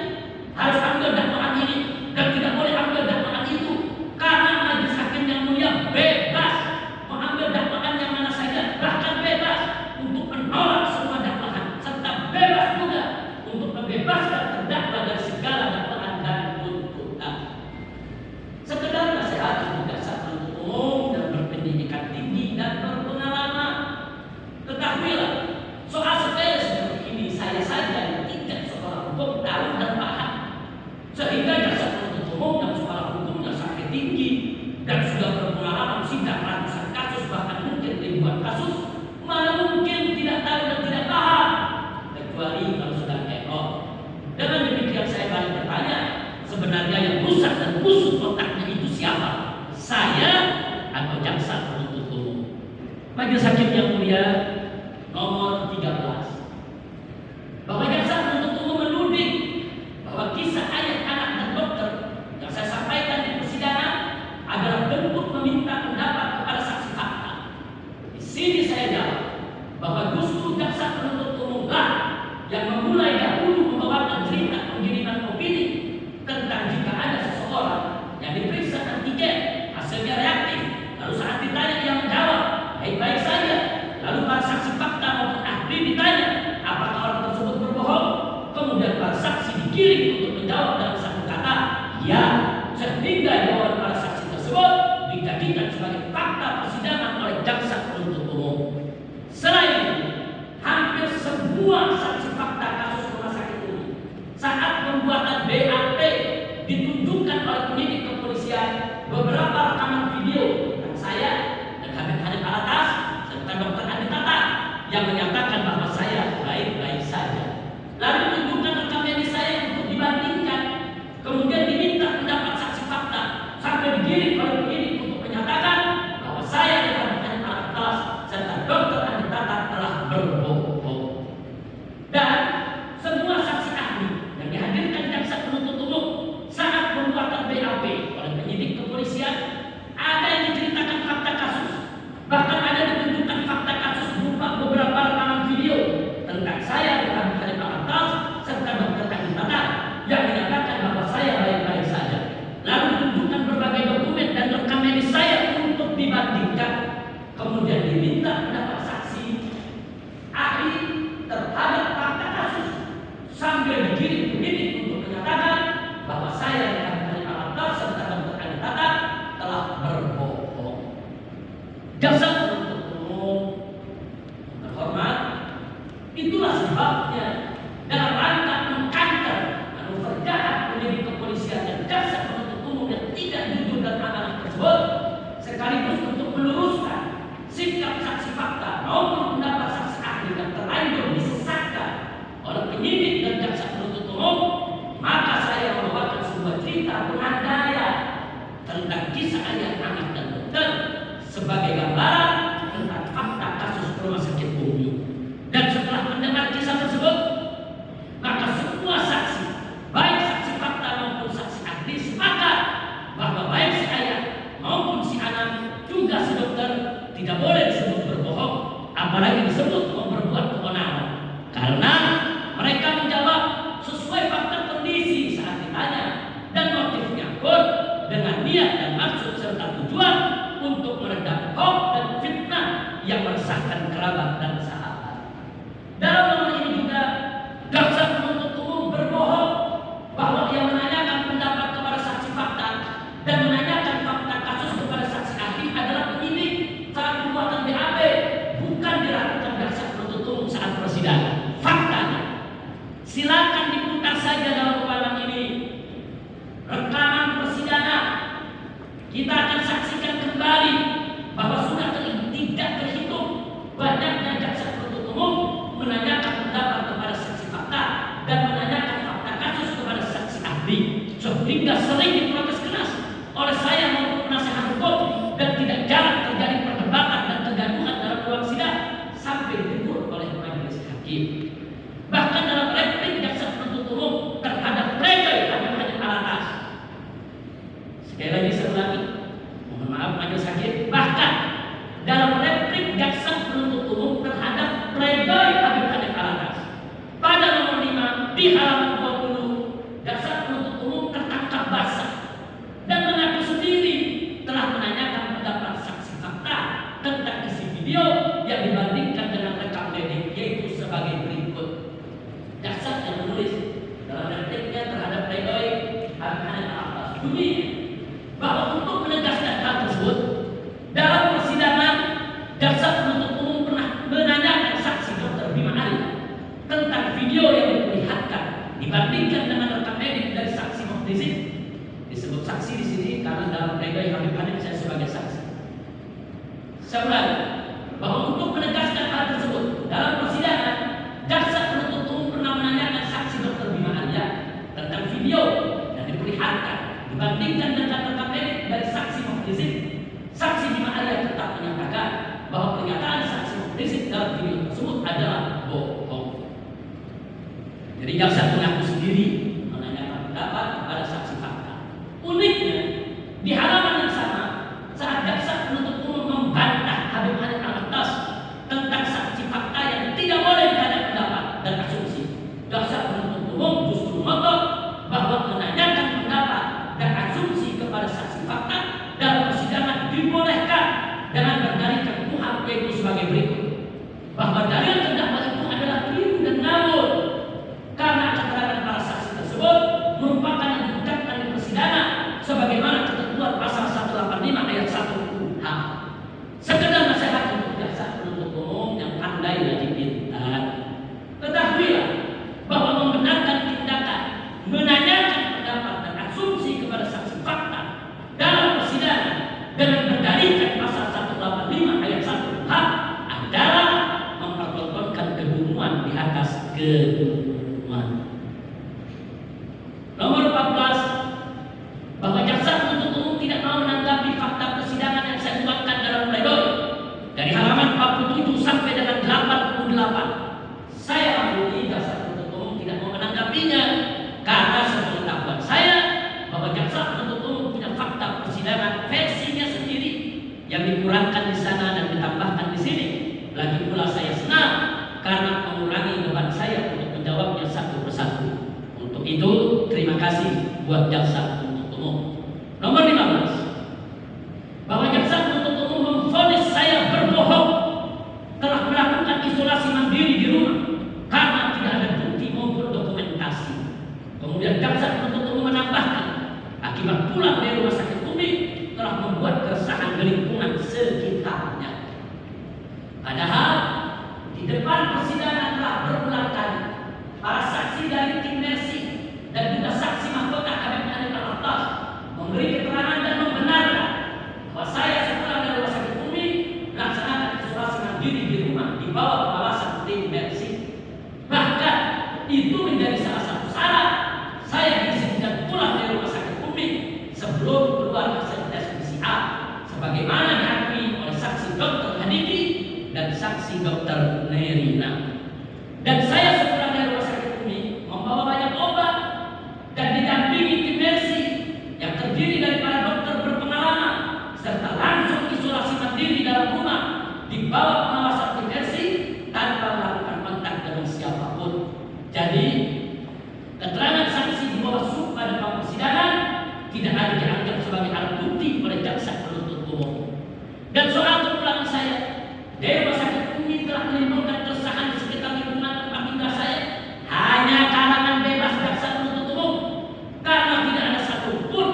Speaker 1: harus ambil dakwaan ini dan tidak boleh ambil dakwaan itu, karena majelis hakim yang mulia bebas mengambil dakwaan yang mana saja, bahkan bebas untuk menolak semua dakwaan serta bebas juga untuk membebaskan terdakwa dari segala dakwaan dan tuntutan. Sekedar nasihat untuk jaksa penuntut umum dan berpendidikan tinggi dan berpengalaman, ketahuilah soal sepele seperti ini saya saja yang tidak sekolah hukum tahu dan paham, sehingga jaksa penuntut umum yang sekolah hukumnya sampai tinggi dan sudah berpengalaman sidang ratusan kasus bahkan mungkin ribuan kasus, mana mungkin tidak tahu dan tidak paham, kecuali kalau sudah KO. Dengan demikian saya balik bertanya, sebenarnya yang rusak dan busuk otaknya itu siapa? Saya atau jaksa penuntut umum? Majelis hakim yang mulia nomor 13, bahwa jaksa penuntut umum menuding bahwa kisah ayah, anak dan dokter yang saya sampaikan di persidangan adalah bentuk meminta pendapat kepada saksi fakta. Di sini saya jawab bahwa justru jaksa penuntut umum lah yang memulai dahulu membawakan cerita pengiriman opini tentang jika ada seseorang yang diperiksa antigen hasilnya reaktif, lalu saat ditanya ia menjawab baik-baik saja, lalu para saksi fakta maupun ahli ditanya apakah orang tersebut berbohong, kemudian para saksi digiring untuk menjawab dalam satu kata ya, sehingga jawaban para saksi tersebut dijadikan sebagai fakta persidangan oleh jaksa penuntut umum. Selain itu, hampir semua saksi fakta kasus rumah sakit ini saat pembuatan BAP ditunjukkan oleh penyidik kepolisian beberapa rekaman video tentang saya dan Habib Hanif Alatas serta Dr. Andi Tata yang menyatakan bahwa saya baik-baik saja. Lalu ditunjukkan rekam medis saya untuk dibandingkan, kemudian diminta pendapat saksi fakta sampai digiring oleh penyidik untuk menyatakan bahwa saya dan Habib Hanif Alatas serta Dr. Andi Tata telah berbohong. Dan semua saksi ahli yang dihadirkan jaksa penuntut umum saat pembuatan BAP oleh penyidik kepolisian, ada yang diceritakan fakta kasus, bahkan ada ditunjukkan fakta kasus berupa beberapa rekaman video tentang saya dan Habib Hanif Alatas serta tujuan untuk meredam hoax dan fitnah yang meresahkan kerabat dan sahabat. Dalam nomor ini juga jaksa penuntut umum berbohong bahwa ia menanyakan pendapat kepada saksi fakta dan menanyakan fakta kasus kepada saksi ahli adalah penyidik saat pembuatan BAP, bukan dilakukan jaksa penuntut umum saat persidangan. Faktanya, silakan diputar saja dalam rekaman ini, rekaman persidangan. Kita akan saksikan kembali bahwa sudah tidak terhitung banyaknya jaksa penuntut umum menanyakan pendapat kepada saksi fakta dan menanyakan fakta kasus kepada saksi ahli, sehingga sering diprotes keras oleh saya maupun penasihat hukum dan tidak jarang terjadi perdebatan dan kegaduhan dalam ruang sidang sampai ditegur oleh majelis hakim. Bahkan dalam replik jaksa penuntut umum terhadap pledoi Habib Hanif Alatas, sekali lagi saya ulangi, mohon maaf majelis hakim, bahkan dalam replik jaksa penuntut umum terhadap pledoi Habib Hanif Alatas pada nomor 5 di halaman 20, jaksa penuntut umum tertangkap basah dan mengaku sendiri telah menanyakan pendapat saksi fakta tentang isi video yang dibandingkan dengan rekam medik, yaitu sebagai berikut. Jaksa yang menulis dalam repliknya terhadap pledoi Habib Hanif Alatas bunyinya bahwa untuk menegaskan hal tersebut, dalam persidangan jaksa penuntut umum pernah menanyakan saksi Dr. Bima Arif tentang video yang diperlihatkan dibandingkan dengan rekam medik dari saksi Muhtizin. Disebut saksi di sini karena dalam pledoi Habib Hanif saya sebagai saksi. Saya ulangi bahwa untuk menegaskan hal tersebut, dalam persidangan jaksa penuntut umum pernah menanyakan saksi Dr. Bima Arif tentang video yang diperlihatkan dibandingkan dengan rekam medik dari saksi Muhtizin. Saksi Bima Arif tetap menyatakan bahwa pernyataan saksi Muhtizin dalam video tersebut adalah bohong. Jadi jaksa mengaku sendiri menanyakan pendapat kepada saksi fakta. Uniknya, di halaman yang sama, saat jaksa penuntut umum membantah Habib Hanif Alatas tentang saksi fakta yang tidak boleh ditanya pendapat dan asumsi, jaksa penuntut umum justru ngotot bahwa menanyakan pendapat dan asumsi kepada saksi fakta dalam persidangan dibolehkan dengan berdalilkan Tuhan, yaitu sebagai berikut: bahwa dalil terdakwa itu adalah keliru dan ngawur karena keterangan para saksi tersebut merupakan yang diucapkan di persidangan sebagaimana ketentuan pasal 185 ayat 1 KUHP. Sekedar nasihat untuk jaksa penuntut umum yang pandai lagi pintar, ketahuilah bahwa membenarkan tindakan menanyakan pendapat dan asumsi kepada saksi fakta dalam persidangan dengan berdalilkan pasal 185 ayat 1 KUHP adalah mempertontonkan kebunuhan di atas kebunuhan. Nomor 14, bahwa jaksa penuntut umum tidak mau menanggapi fakta persidangan yang saya uangkan dalam pledoi dari halaman 47 sampai dengan 88. Saya maklumi jaksa penuntut umum tidak mau menanggapinya karena sepengetahuan saya bahwa jaksa penuntut umum punya fakta persidangan versinya sendiri yang dikurangkan di sana dan ditambahkan di sini. Lagi pula saya senang karena mengurangi beban saya untuk menjawabnya satu persatu. Untuk itu terima kasih buat jaksa penuntut umum. Nomor 15, bahwa jaksa penuntut umum memvonis saya berbohong telah melakukan isolasi mandiri di rumah karena tidak ada bukti maupun dokumentasi. Kemudian jaksa penuntut umum menambahkan, akibat pulang dari rumah sakit Umi telah membuat keresahan di lingkungan sekitarnya. Padahal di depan persidangan telah berulang kali para saksi dari tim Mercy dan juga saksi mahkota Habib Hanif Alatas memberi keterangan dan membenarkan bahwa saya setelah dari rumah sakit Umi melaksanakan isolasi mandiri di rumah di bawah pengawasan tim Mercy. Bahkan itu menjadi salah satu syarat saya diizinkan pulang dari rumah sakit Umi sebelum keluar hasil tes PCR, sebagaimana diakui oleh saksi Dr. Hadiki dan saksi Dr. Nerina. Dan saya setelah dari rumah sakit Umi membawa banyak obat dan didampingi tim Mercy yang terdiri dari para dokter berpengalaman serta langsung isolasi mandiri dalam rumah di bawah pengawasan tim Mercy tanpa melakukan kontak dengan siapapun. Jadi keterangan saksi di bawah sumpah dalam persidangan tidak ada dianggap sebagai alat bukti oleh jaksa Dan soal kepulangan saya, dari rumah sakit Umi telah menimbulkan keresahan di sekitar lingkungan tempat tinggal saya. Hanya kalangan bebas jaksa penuntut umum, karena tidak ada satupun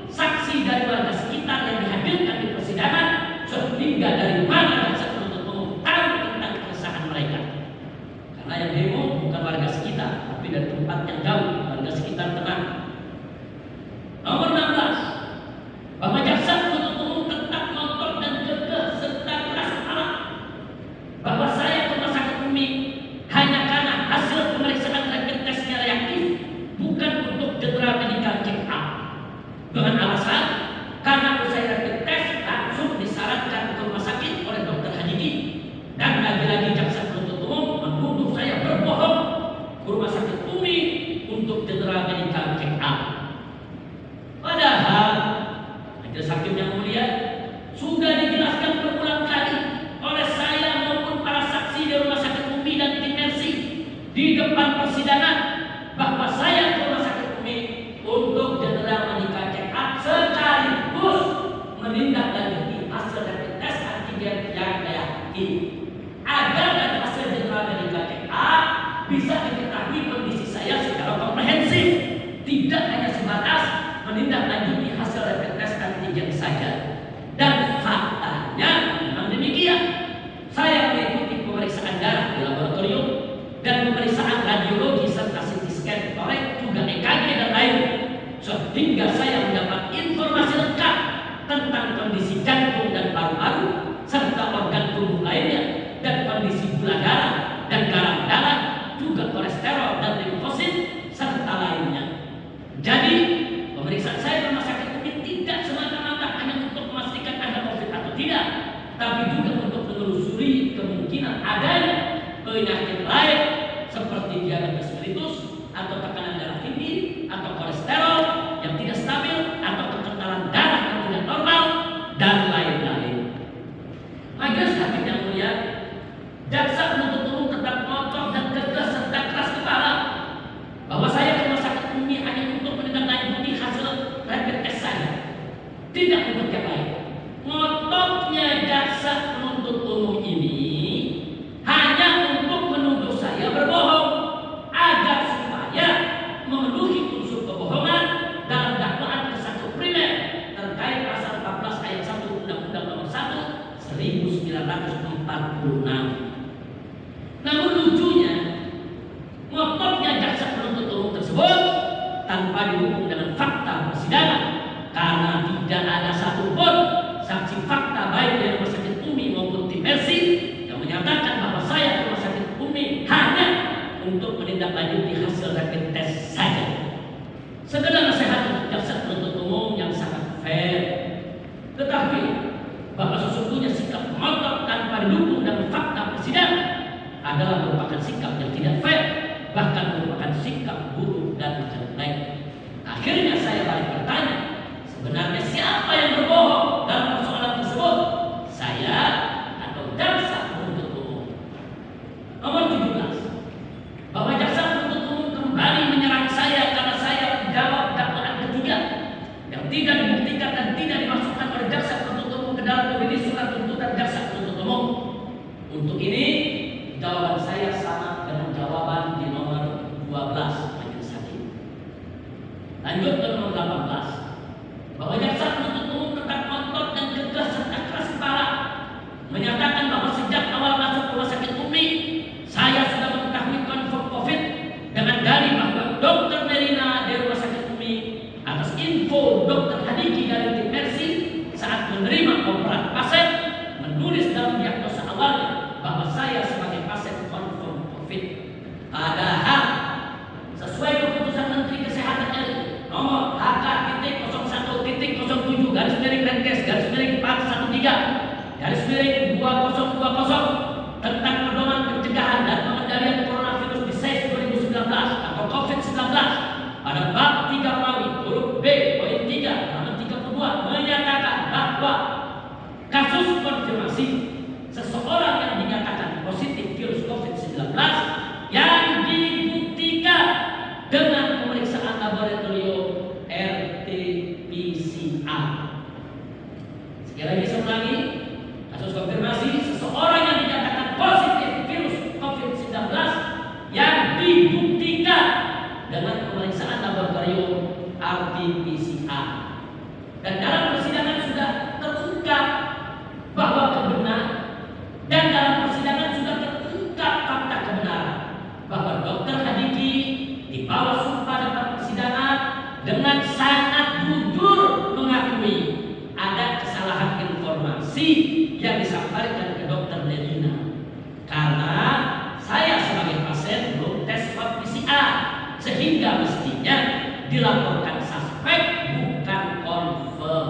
Speaker 1: saksi dari warga sekitar yang dihadirkan di persidangan, sehingga dari mana jaksa penuntut umum tahu tentang keresahan mereka. Karena yang demo bukan warga sekitar, tapi dari tempat yang jauh, warga sekitar tenang. Nomor 16, bahwa jaksa penuntut umum tetap ngotot dan kekeh serta keras kepala bahwa saya ke rumah sakit Umi hanya karena hasil pemeriksaan rapid testnya reaktif, bukan untuk general medical check up. Dengan alasan karena usai rapid test langsung disarankan ke rumah sakit oleh dokter Hadiki, dan lagi-lagi jaksa penuntut umum menuduh saya berbohong ke rumah sakit Umi untuk general medical check up. Padahal majelis hakim yang mulia sudah dijelaskan berulang kali oleh saya maupun para saksi di rumah sakit Umi dan tim Mercy di depan persidangan bahwa saya ke rumah sakit Umi untuk general medical check up sekaligus menindaklanjuti hasil rapid test antigen yang reaktif agar dari hasil general medical check up bisa diketahui kondisi saya secara komprehensif, tidak hanya sebatas menindaklanjuti hasil rapid test antigen saja. Dan faktanya memang demikian. Saya mengikuti pemeriksaan darah di laboratorium dan pemeriksaan radiologi serta CT scan, torek, juga EKG dan lain, sehingga saya mendapat informasi lengkap tentang kondisi jantung dan paru-paru serta organ tubuh lainnya, dan kondisi gula darah dan garam darah, juga kolesterol dan limfosit serta lainnya. Jadi pemeriksaan saya di rumah sakit Umi tidak semata-mata hanya untuk memastikan ada COVID atau tidak, tapi juga untuk menelusuri kemungkinan adanya penyakit lain seperti diabetes mellitus atau tekanan darah tinggi atau kolesterol yang tidak stabil atau kekentalan darah yang tidak normal dan lain-lain. Majelis hakim yang mulia, jaksa penuntut umum tetap ngotot dan tegas serta keras kepala bahwa saya ke rumah sakit Umi hanya untuk menindaklanjuti hasil rapid test saja, tidak untuk yang lain. Ngototnya jaksa penuntut umum ini hanya untuk menuduh saya berbohong agar supaya memenuhi unsur kebohongan dalam dakwaan ke 1 primer terkait pasal 14 ayat 1 Undang-Undang Nomor 1 1946. Namun lucunya, ngototnya jaksa penuntut umum tersebut tanpa didukung dengan fakta persidangan, karena tidak ada satupun saksi fakta baik dari rumah sakit Umi maupun tim Mercy yang menyatakan bahwa saya ke rumah sakit Umi hanya untuk menindaklanjuti hasil rapid test saja. Sekedar nasihat untuk jaksa penuntut umum yang sangat fair, tetapi bahwa sesungguhnya sikap ngotot tanpa didukung dengan fakta persidangan adalah merupakan sikap yang tidak fair, bahkan merupakan sikap buruk dan jelek. Akhirnya saya balik bertanya, sebenarnya siapa yang berbohong dalam persoalan tersebut? Saya atau jaksa penuntut umum? Nomor 17, bahwa jaksa penuntut umum kembali menyerang saya karena saya menjawab dakwaan ketiga yang tidak dibuktikan dan tidak dimasukkan oleh jaksa penuntut umum ke dalam kondisi surat tuntutan jaksa penuntut umum. Untuk ini jawaban saya sama dengan jawaban di nomor 12 majelis hakim. Lanjut ke nomor 18, bahwa jaksa penuntut umum tetap ngotot dan tegas serta keras kepala menyatakan bahwa sejak awal masuk rumah sakit Umi saya sudah mengetahui konfirm COVID dengan dalih bahwa Dr. Merina dari rumah sakit Umi atas info Dr. Hadiki dari tim Mercy saat menerima operat pasien menulis dalam diagnosa awalnya bahwa saya sebagai pasien konfirm COVID. Padahal sesuai keputusan Menteri Kesehatan RI nomor HK-07/413/2020 tentang pedoman pencegahan dan pengendalian coronavirus disease 2019 atau COVID-19 pada bab 3 Romawi huruf B poin 3 halaman 32 menyatakan bahwa kasus konfirmasi seseorang yang dinyatakan positif virus COVID-19 yang dibuktikan dengan pemeriksaan laboratorium RT-PCR. Sekali lagi saya ulangi, PCR. Dan dalam persidangan sudah terungkap bahwa kebenaran, dan dalam persidangan sudah terungkap fakta kebenaran bahwa Dr. Hadiki di bawah sumpah dalam persidangan dengan sangat jujur mengakui ada kesalahan informasi yang disampaikan ke Dr. Nerina. Karena saya sebagai pasien belum tes swab PCR, sehingga mestinya dilaporkan suspek bukan confirm.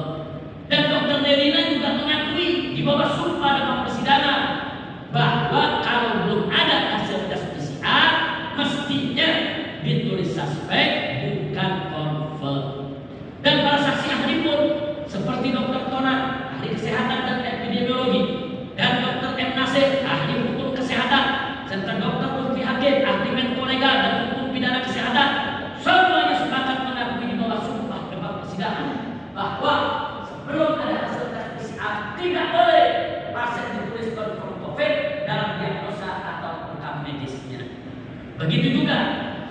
Speaker 1: Dan Dr. Nerina juga mengakui di bawah sumpah dalam persidangan bahwa kalau belum ada hasil tes PCR mestinya ditulis suspek bukan confirm. Dan para saksi ahli pun seperti Dr. Tona, ahli kesehatan dan epidemiologi, dan Dr. M. Nasir, ahli hukum kesehatan, serta Dr. Lutfi Hakim, ahli menko legal dan hukum pidana kesehatan, semuanya sepakat mengakui di bawah sumpah dalam persidangan bahwa sebelum ada hasil tes PCR tidak boleh pasien ditulis confirm COVID dalam diagnosa atau rekam medisnya. Begitu juga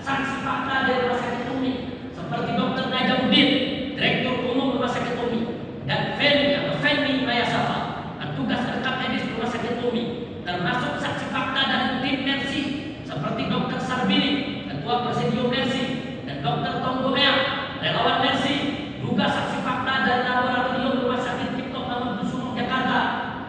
Speaker 1: saksi fakta dari Rumah Sakit Umi seperti Dr. Najamuddin, Direktur Umum Rumah Sakit Umi, dan Feni Mayasafa, petugas rekam medis Rumah Sakit Umi, termasuk saksi fakta dari tim Mercy seperti Dr. Sarbini, Ketua Presidium Mercy, dan Dr. Tonggomea, relawan Mercy, juga saksi fakta dari Laboratorium Rumah Sakit Cipto Mangunkusumo Jakarta,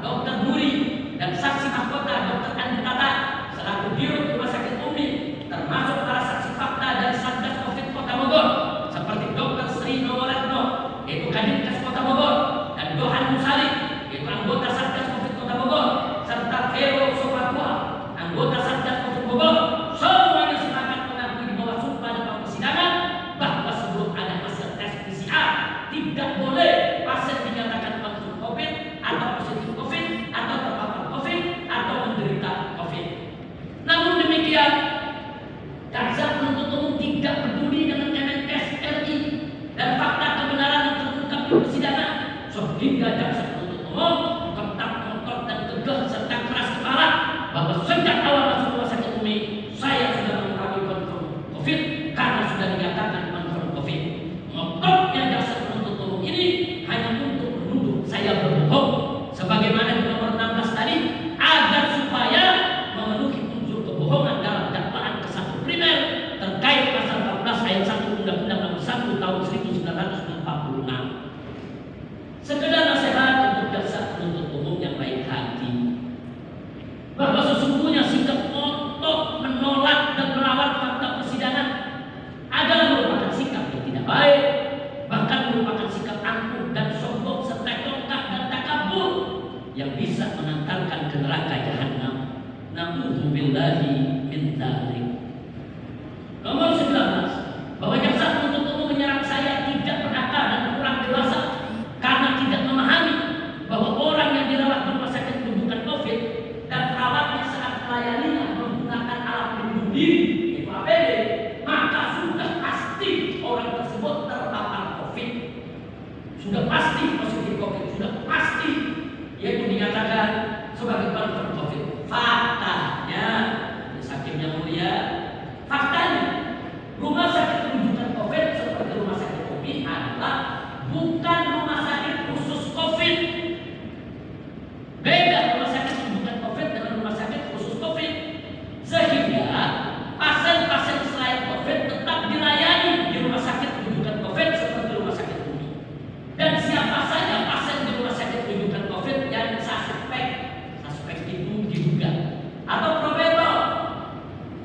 Speaker 1: Dr. Nuri, dan saksi mahkota Dr. Andi Tata selaku Dirut Rumah Sakit Umi, termasuk para saksi fakta dari Satgas Covid Kota Bogor seperti Dr. Sri Nowaretno, yaitu Kadinkas Kota Bogor, dan Johan Musalik, yaitu anggota Satgas Covid Kota Bogor, serta Vero Sopatua, anggota Satgas Covid Bogor. Semuanya sepakat mengakui di bawah sumpah dalam persidangan bahwa sebelum ada hasil tes PCR tidak boleh pasien dinyatakan positif COVID atau positif COVID atau terpapar COVID atau menderita COVID. Namun demikian, jaksa penuntut umum tidak peduli dengan Kemenkes RI dan fakta kebenaran yang terungkap di persidangan, sehingga jaksa penuntut umum tetap ngotot dan tegas serta keras kepala bahwa sejak awal masuk Rumah Sakit Umi saya sudah mengetahui confirm COVID karena sudah dinyatakan confirm COVID. Ngototnya jaksa penuntut umum ini hanya untuk menuduh saya berbohong, sebagaimana di nomor 16 tadi, agar supaya memenuhi unsur kebohongan dalam dakwaan ke 1 primer terkait pasal 14 ayat 1 Undang-Undang Nomor 1 tahun 1946. Sekedar nasihat untuk jaksa penuntut umum yang baik hati, bahwa sesungguhnya sikap ngotot menolak dan merawat fakta persidangan adalah merupakan sikap yang tidak baik, bahkan merupakan sikap angkuh dan sombong serta congkak dan takabur yang bisa mengantarkan ke neraka jahanam. Na'udzubillahi min dzalik. Nomor 19, bahwa jaksa penuntut umum menyerang saya tidak berakal dan kurang dewasa karena tidak memahami bahwa orang yang dirawat di rumah sakit rujukan COVID dan perawatnya saat melayaninya menggunakan alat pelindung diri, yaitu APD, maka sudah pasti orang tersebut terpapar COVID. Sudah pasti positif COVID, sudah pasti, yaitu dinyatakan sebagai confirm COVID. Faktanya, Hakim yang mulia, faktanya rumah sakit rujukan COVID seperti Rumah Sakit Umi adalah bukan rumah sakit khusus COVID. Beda rumah sakit rujukan COVID dengan rumah sakit khusus COVID, sehingga pasien-pasien selain COVID tetap dilayani di rumah sakit rujukan COVID seperti Rumah Sakit Umi. Dan siapa saja pasien di rumah sakit rujukan COVID yang suspek itu diduga, atau probable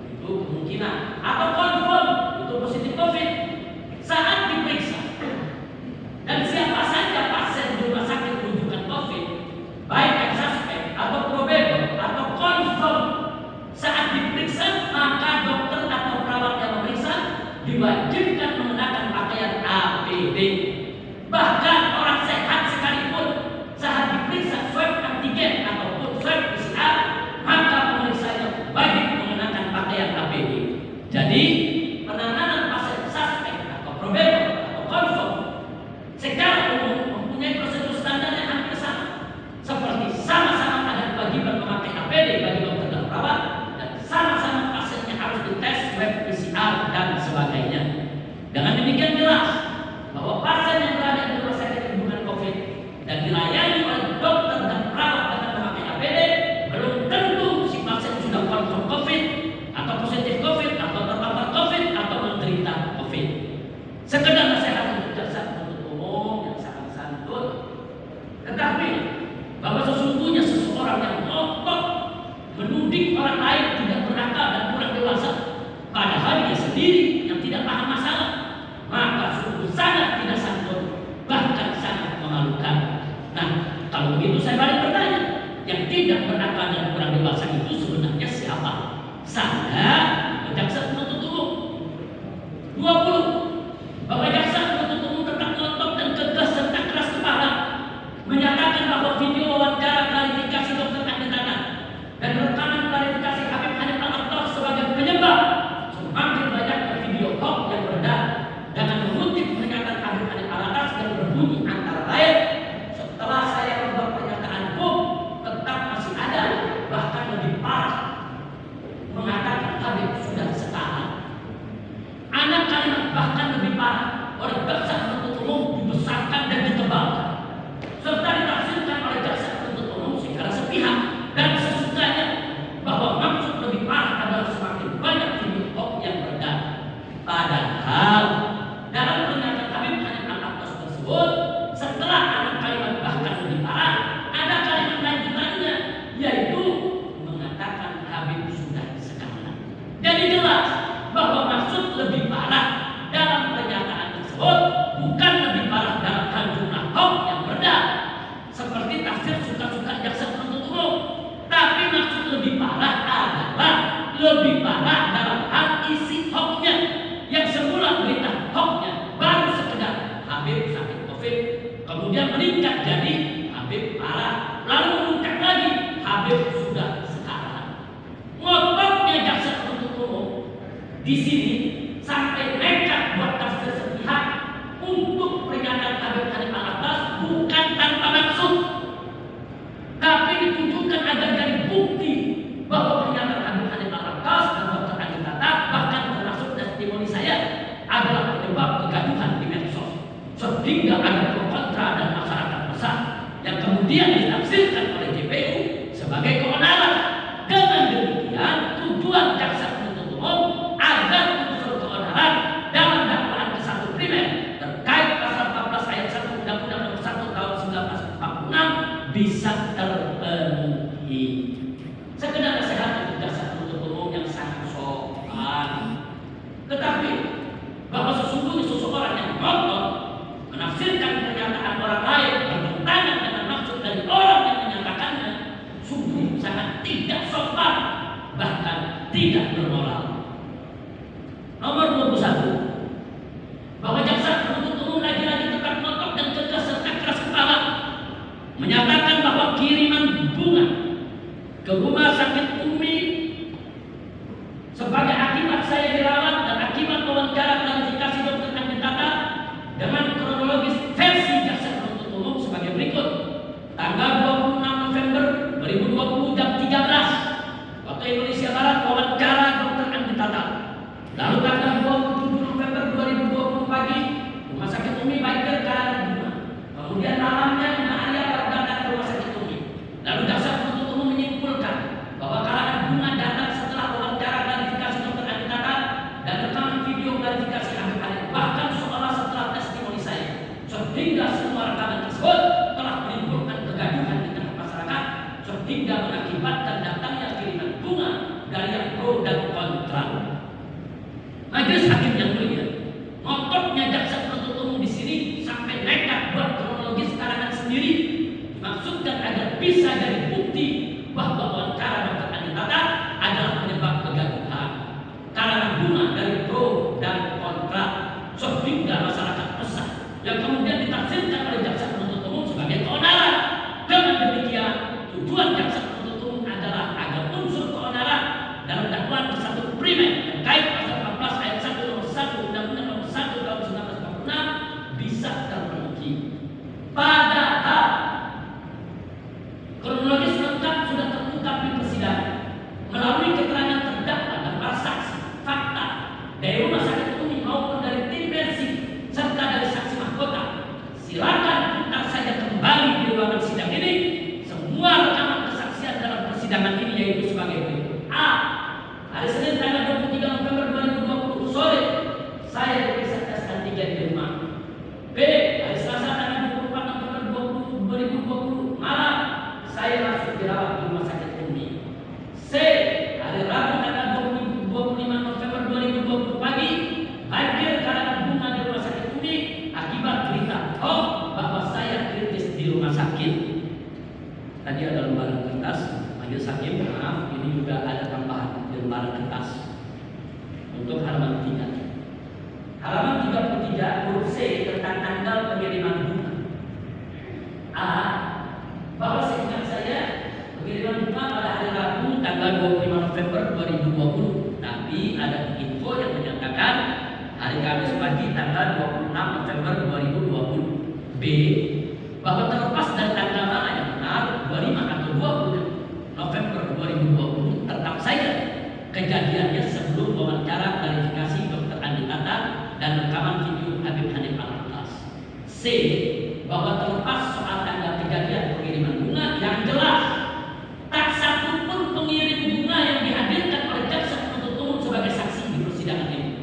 Speaker 1: itu kemungkinan, atau confirm itu positif COVID saat diperiksa. Dan siapa saja begitu saya balik bertanya, yang tidak berakal dan kurang dewasa itu sebenarnya siapa? Saya, jaksa penuntut umum. 20. Bahwa jaksa penuntut umum tetap ngotot dan tegas serta keras kepala menyatakan bahwa video wawancara klarifikasi Dr. Andi Tata dan rekaman klarifikasi Habib Hanif Al-Akbar sebagai penyebab semakin banyaknya video hoax yang beredar, dengan mengutip pernyataan Habib Hanif Al-Akbar yang berbunyi antara lain, setelah saya membuat pernyataan hukum tetap masih ada, bahkan lebih parah, mengatakan Habib sudah setara. Anak kalimat bahkan lebih parah oleh jaksa penuntut umum dibesarkan dan ditebalkan, serta ditafsirkan oleh jaksa penuntut umum secara sepihak dan sesukanya, bahwa maksud lebih parah adalah semakin banyak video hoax yang beredar. Padahal dalam pernyataan Habib Hanif Al-Akbar tersebut, setelah anak kalimat bahkan lebih parah, ada kalimat lanjutannya, yaitu mengatakan Habib sudah sekarang. Jadi jelas bahwa maksud lebih parah dalam pernyataan tersebut bukan lebih parah dalam hal jumlah hoax yang beredar seperti tafsir suka-suka jaksa penuntut umum, tapi maksud lebih parah adalah lebih parah dalam hal isi hoaxnya, yang semula berita hoaxnya baru sekedar Habib sakit COVID, kemudian meningkat jadi Habib parah, lalu meningkat lagi Habib sudah sekarang. Ngototnya jaksa penuntut umum di sini sampai nekat buat tafsir sepihak untuk pernyataan Habib Hanif Al-Akbar bukan tanpa maksud, tapi ditunjukkan agar jadi bukti bahwa pernyataan Habib Hanif Al-Akbar dan Dr. Andi Tata, bahkan termasuk testimoni saya, adalah penyebab kegaduhan di medsos, sehingga ada pro kontra dan masyarakat besar yang kemudian ditafsirkan oleh JPU sebagai keonaran. Dengan demikian, tujuan jaksa penuntut umum agar unsur keonaran dalam dakwaan ke-1 primer terkait pasal 14 ayat 1 Undang-Undang Nomor 1 Tahun 1946 bisa terpenuhi. Sekedar nasihat untuk jaksa penuntut umum yang sangat sopan, tetapi bahwa sesungguhnya seseorang yang ngotot menafsirkan pernyataan orang lain bertentangan dengan maksud dari orang yang menyatakannya sungguh sangat tidak sopan, bahkan tidak bermoral. Nomor 21, bahwa jaksa penuntut umum lagi-lagi tetap ngotot dan tegas serta keras kepala menyatakan bahwa kiriman bunga ke rumah sakit Umi sebagai akibat saya dirawat dan akibat wawancara klarifikasi Dr. Andi Tata dengan kronologis versi jaksa penuntut umum sebagai berikut. Tanggal 26 November 2020 jam 13 waktu Indonesia Barat, wawancara Dr. Andi Tata. Lalu tanggal 27 November 2020 pagi, rumah sakit Umi Baitir keadaan bunga. Kemudian malamnya Mbak Alia baru datang ke rumah sakit Umi. Lalu jaksa penuntut umum menyimpulkan bahwa kalangan bunga datang setelah wawancara klarifikasi Dr. Andi Tata dan rekaman video klarifikasi Habib Hanif, bahkan seolah setelah testimoni saya, sehingga semua rekaman tersebut telah menimbulkan kegaduhan di tengah masyarakat, sehingga mengakibatkan datangnya kiriman bunga dari yang pro dan kontra. Majelis hakim yang mulia, ngototnya jaksa penuntut umum di sini sampai nekat buat kronologis karangan sendiri, dimaksudkan agar bisa jadi bukti bahwa wawancara Dr. Andi Tata adalah penyebab kegaduhan karangan bunga dari pro dan kontra, sehingga masyarakat resah, yang kemudian ditafsirkan oleh jaksa penuntut umum sebagai keonaran. Dengan demikian, tujuan jaksa penuntut umum adalah agar unsur keonaran dalam dakwaan ke-1 primer terkait pasal 14 ayat 1 nomor 1 Undang-Undang Nomor 1 Tahun 1946 bisa terpenuhi. Padahal kronologis lengkap sudah terungkap di persidangan melalui keterangan terdakwa dan para saksi, fakta dari rumah sakit Umi maupun dari tim versi serta dari saksi mahkota. Silakan putar saja kembali di ruangan sidang ini semua rekaman kesaksian dalam persidangan ini, yaitu sebagai berikut. A. Hari Senin tanggal 23 November 2020 sore saya diperiksa tes antigen di rumah. B. Hari Selasa tanggal 24 November 2020 malam saya langsung dirawat di rumah sakit Umi. C. Hari Rabu tanggal 25 November 2020 pagi banjir karangan bunga di rumah sakit Umi akibat berita hoax bahwa saya kritis di rumah sakit. Tadi ada lembaran kertas, majelis hakim, maaf, ini juga ada tambahan di lembaran kertas untuk halaman 3. Halaman 33 huruf C tentang tanggal pengiriman bunga. A. Bahwa seingat saya pengiriman bunga pada hari Rabu tanggal 25 November 2020. Tapi ada info yang menyatakan hari Kamis pagi tanggal 26 November 2020. B. Bahwa terlepas dari tanggal mana yang benar, 25 atau 20 November 2020, tetap saja kejadiannya sebelum wawancara klarifikasi Dr. Andi Tata dan rekaman video Habib Hanif Al-Atlas. C. Bahwa terlepas soal tanggal kejadian pengiriman bunga yang jelas, tak satu pun pengirim bunga yang dihadirkan oleh jaksa penuntut umum sebagai saksi di persidangan ini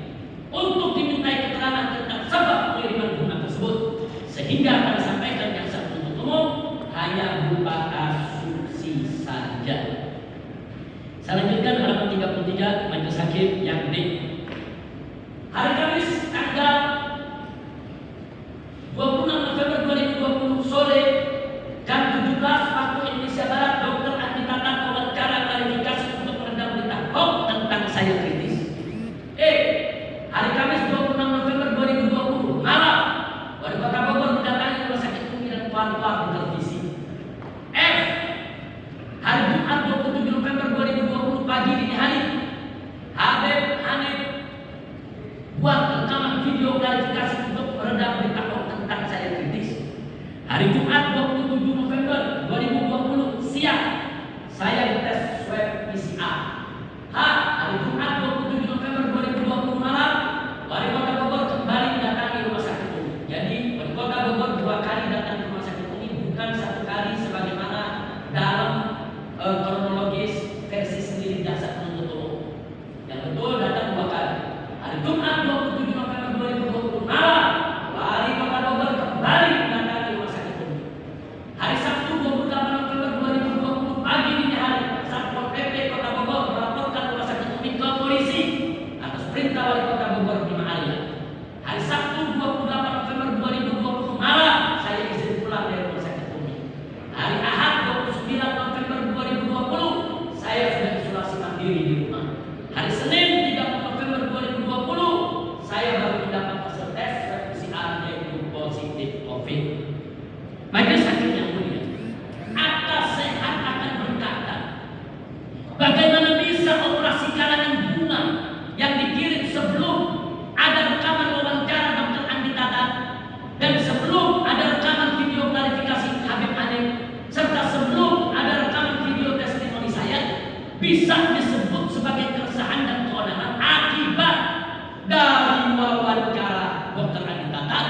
Speaker 1: untuk dimintai keterangan tentang sebab pengiriman bunga tersebut, sehingga akan disampaikan jaksa penuntut umum hanya berupa asumsi saja. Saya lanjutkan halaman 33 majelis hakim yang D. Hari Kamis tanggal 26 November 2020 sore jam 17 waktu Indonesia Barat, Dr. Andi Tata wawancara klarifikasi untuk meredam berita hoax tentang saya kritis. E. Hari Kamis 26 November 2020 malam, Wali Kota Bogor mendatangi rumah sakit Umi dan tuan-tuan di televisi. F. Hari Jumat 27 November 2020 pagi dini hari, Habib Hanif buat rekaman video klarifikasi untuk meredam berita hoax tentang saya kritis. Hari Jumat 27 November 2020 siang, saya dites swab PCR. H. Hari Jumat 27 November 2020 malam, Wali Kota Bogor kembali mendatangi rumah sakit Umi. Jadi Wali Kota Bogor 2 kali datang ke rumah sakit Umi, bukan 1 kali sebagaimana dalam kronologis versi sendiri jaksa penuntut umum. Yang betul datang 2 kali. Hari Jumat 27 November 2020 malam, Wali Kota Bogor kembali mendatangi rumah sakit Umi. Hari Sabtu 28 November 2020 pagi dini hari, Satpol PP Kota Bogor melaporkan rumah sakit Umi ke polisi atas perintah Wali Kota Bogor Bima Arya. Hari Sabtu 28 November 2020 malam, saya izin pulang dari rumah sakit Umi. Hari Ahad 29 November 2020 saya sudah isolasi mandiri di rumah. Hari Senin 30 November 2020 saya baru mendapat hasil tes swab PCR yaitu positif COVID. Majelis hakim yang mulia, akal sehat akan berkata, bagaimana bisa operasi karangan bunga yang dikirim sebelum ada rekaman wawancara Dr. Andi Tata dan sebelum ada rekaman video klarifikasi Habib Hanif serta sebelum ada rekaman video testimoni saya bisa disebut sebagai keresahan dan keonaran akibat dari wawancara Dr. Andi Tata,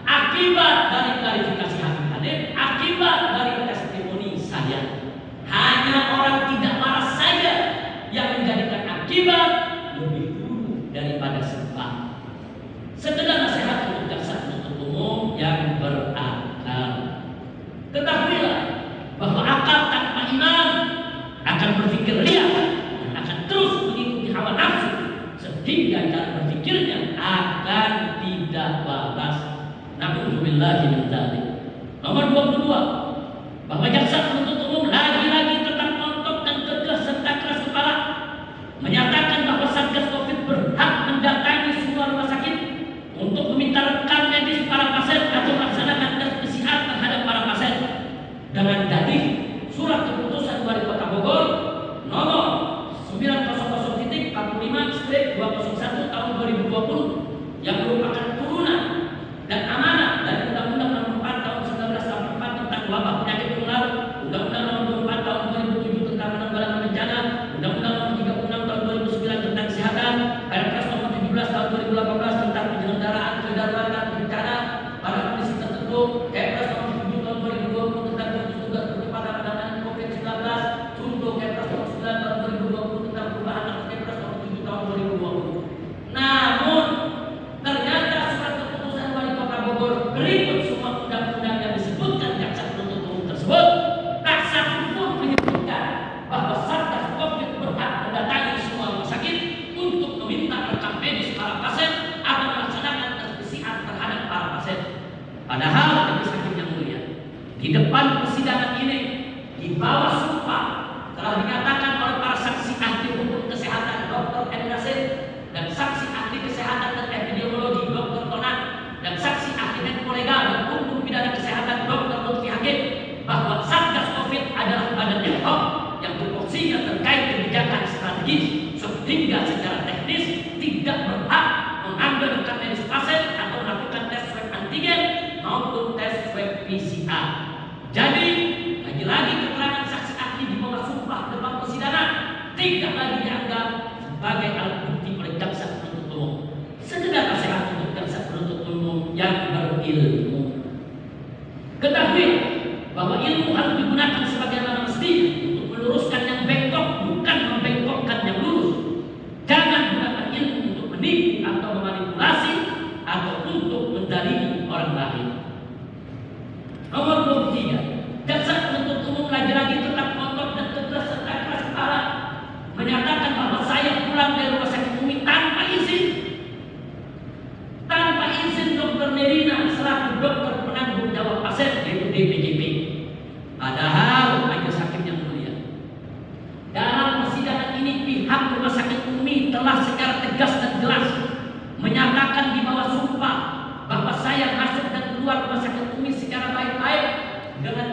Speaker 1: akibat dari klarifikasi Habib Hanif, akibat dari testimoni saya. Hanya orang tidak waras saja yang menjadikan akibat lebih dulu daripada sebab. Sekedar nasihat untuk jaksa penuntut umum yang berakal. Ketahuilah bahwa akal tanpa iman akan berpikir liar dan akan terus mengikuti hawa nafsu sehingga cara berpikirnya akan tidak waras. Na'udzubillahi min dzalik. Nomor 22, bahwa jaksa penuntut umum lagi-lagi tetap ngotot dan kekeh serta keras kepala menyatakan bahwa Satgas Covid berhak mendatangi semua rumah sakit untuk meminta rekam medis para pasien atau melaksanakan tes PCR terhadap para pasien dengan dalih surat keputusan Wali Kota Bogor nomor 900.45/201 tahun 2020 yang merupakan turunan dan amanah dari Undang-Undang Nomor 4 tahun 1984 tentang wabah penyakit menular, Undang-Undang Nomor 24 tahun 2007 tentang penanggulangan bencana, Undang-Undang Nomor 36 tahun 2009 tentang kesehatan, Perpres Nomor 17 tahun 2018 tentang penyelenggaraan kedaruratan bencana pada kondisi tertentu, Kepres Nomor 7 tahun 2020 tentang tugas percepatan penanganan COVID-19, contoh Kepres Nomor 9 tahun 2020 tentang perubahan atas Kepres Nomor 7 tahun 2020. Namun ternyata surat keputusan Wali Kota Bogor berikut semua undang-undang yang disebutkan jaksa penuntut umum tersebut tak satu pun menyebutkan bahwa Satgas Covid berhak mendatangi semua rumah sakit untuk meminta rekam medis para pasien atau melaksanakan tes PCR terhadap para pasien. Padahal majelis hakim yang mulia, di depan persidangan ini di bawah sumpah telah dinyatakan oleh para saksi ahli hukum kesehatan Dr. M. Nasir dan saksi ahli kesehatan dan epidemiologi Dr. Tonan dan saksi ahli legal dan hukum pidana kesehatan Dr. Lutfi Hakim bahwa Satgas Covid adalah badan ad hoc yang berfungsinya terkait kebijakan strategis sehingga secara teknis tidak berhak mengambil rekam medis pasien atau melakukan tes swab antigen maupun tes swab PCR. Jadi lagi-lagi keterangan saksi ahli di bawah sumpah depan persidangan tidak lagi dianggap sebagai alat bukti oleh jaksa penuntut umum. Sekedar nasihat untuk jaksa penuntut umum yang berilmu. Ketahui bahwa ilmu harus digunakan sebagaimana mestinya untuk meluruskan yang bengkok, bukan membengkokkan yang lurus. Jangan gunakan ilmu untuk menipu atau memanipulasi atau untuk mendalimi orang lain. Nomor 23, jaksa penuntut umum lagi-lagi tetap ngotot dan tegas serta keras kepala menyatakan bahwa saya pulang dari rumah sakit Umi tanpa izin Dr. Nerina selaku dokter penanggung jawab pasien yaitu DPJP. Padahal majelis hakim yang mulia, dalam persidangan ini pihak rumah sakit Umi telah secara tegas dan jelas menyatakan di bawah sumpah bahwa saya masuk dan keluar rumah sakit Umi secara baik-baik dengan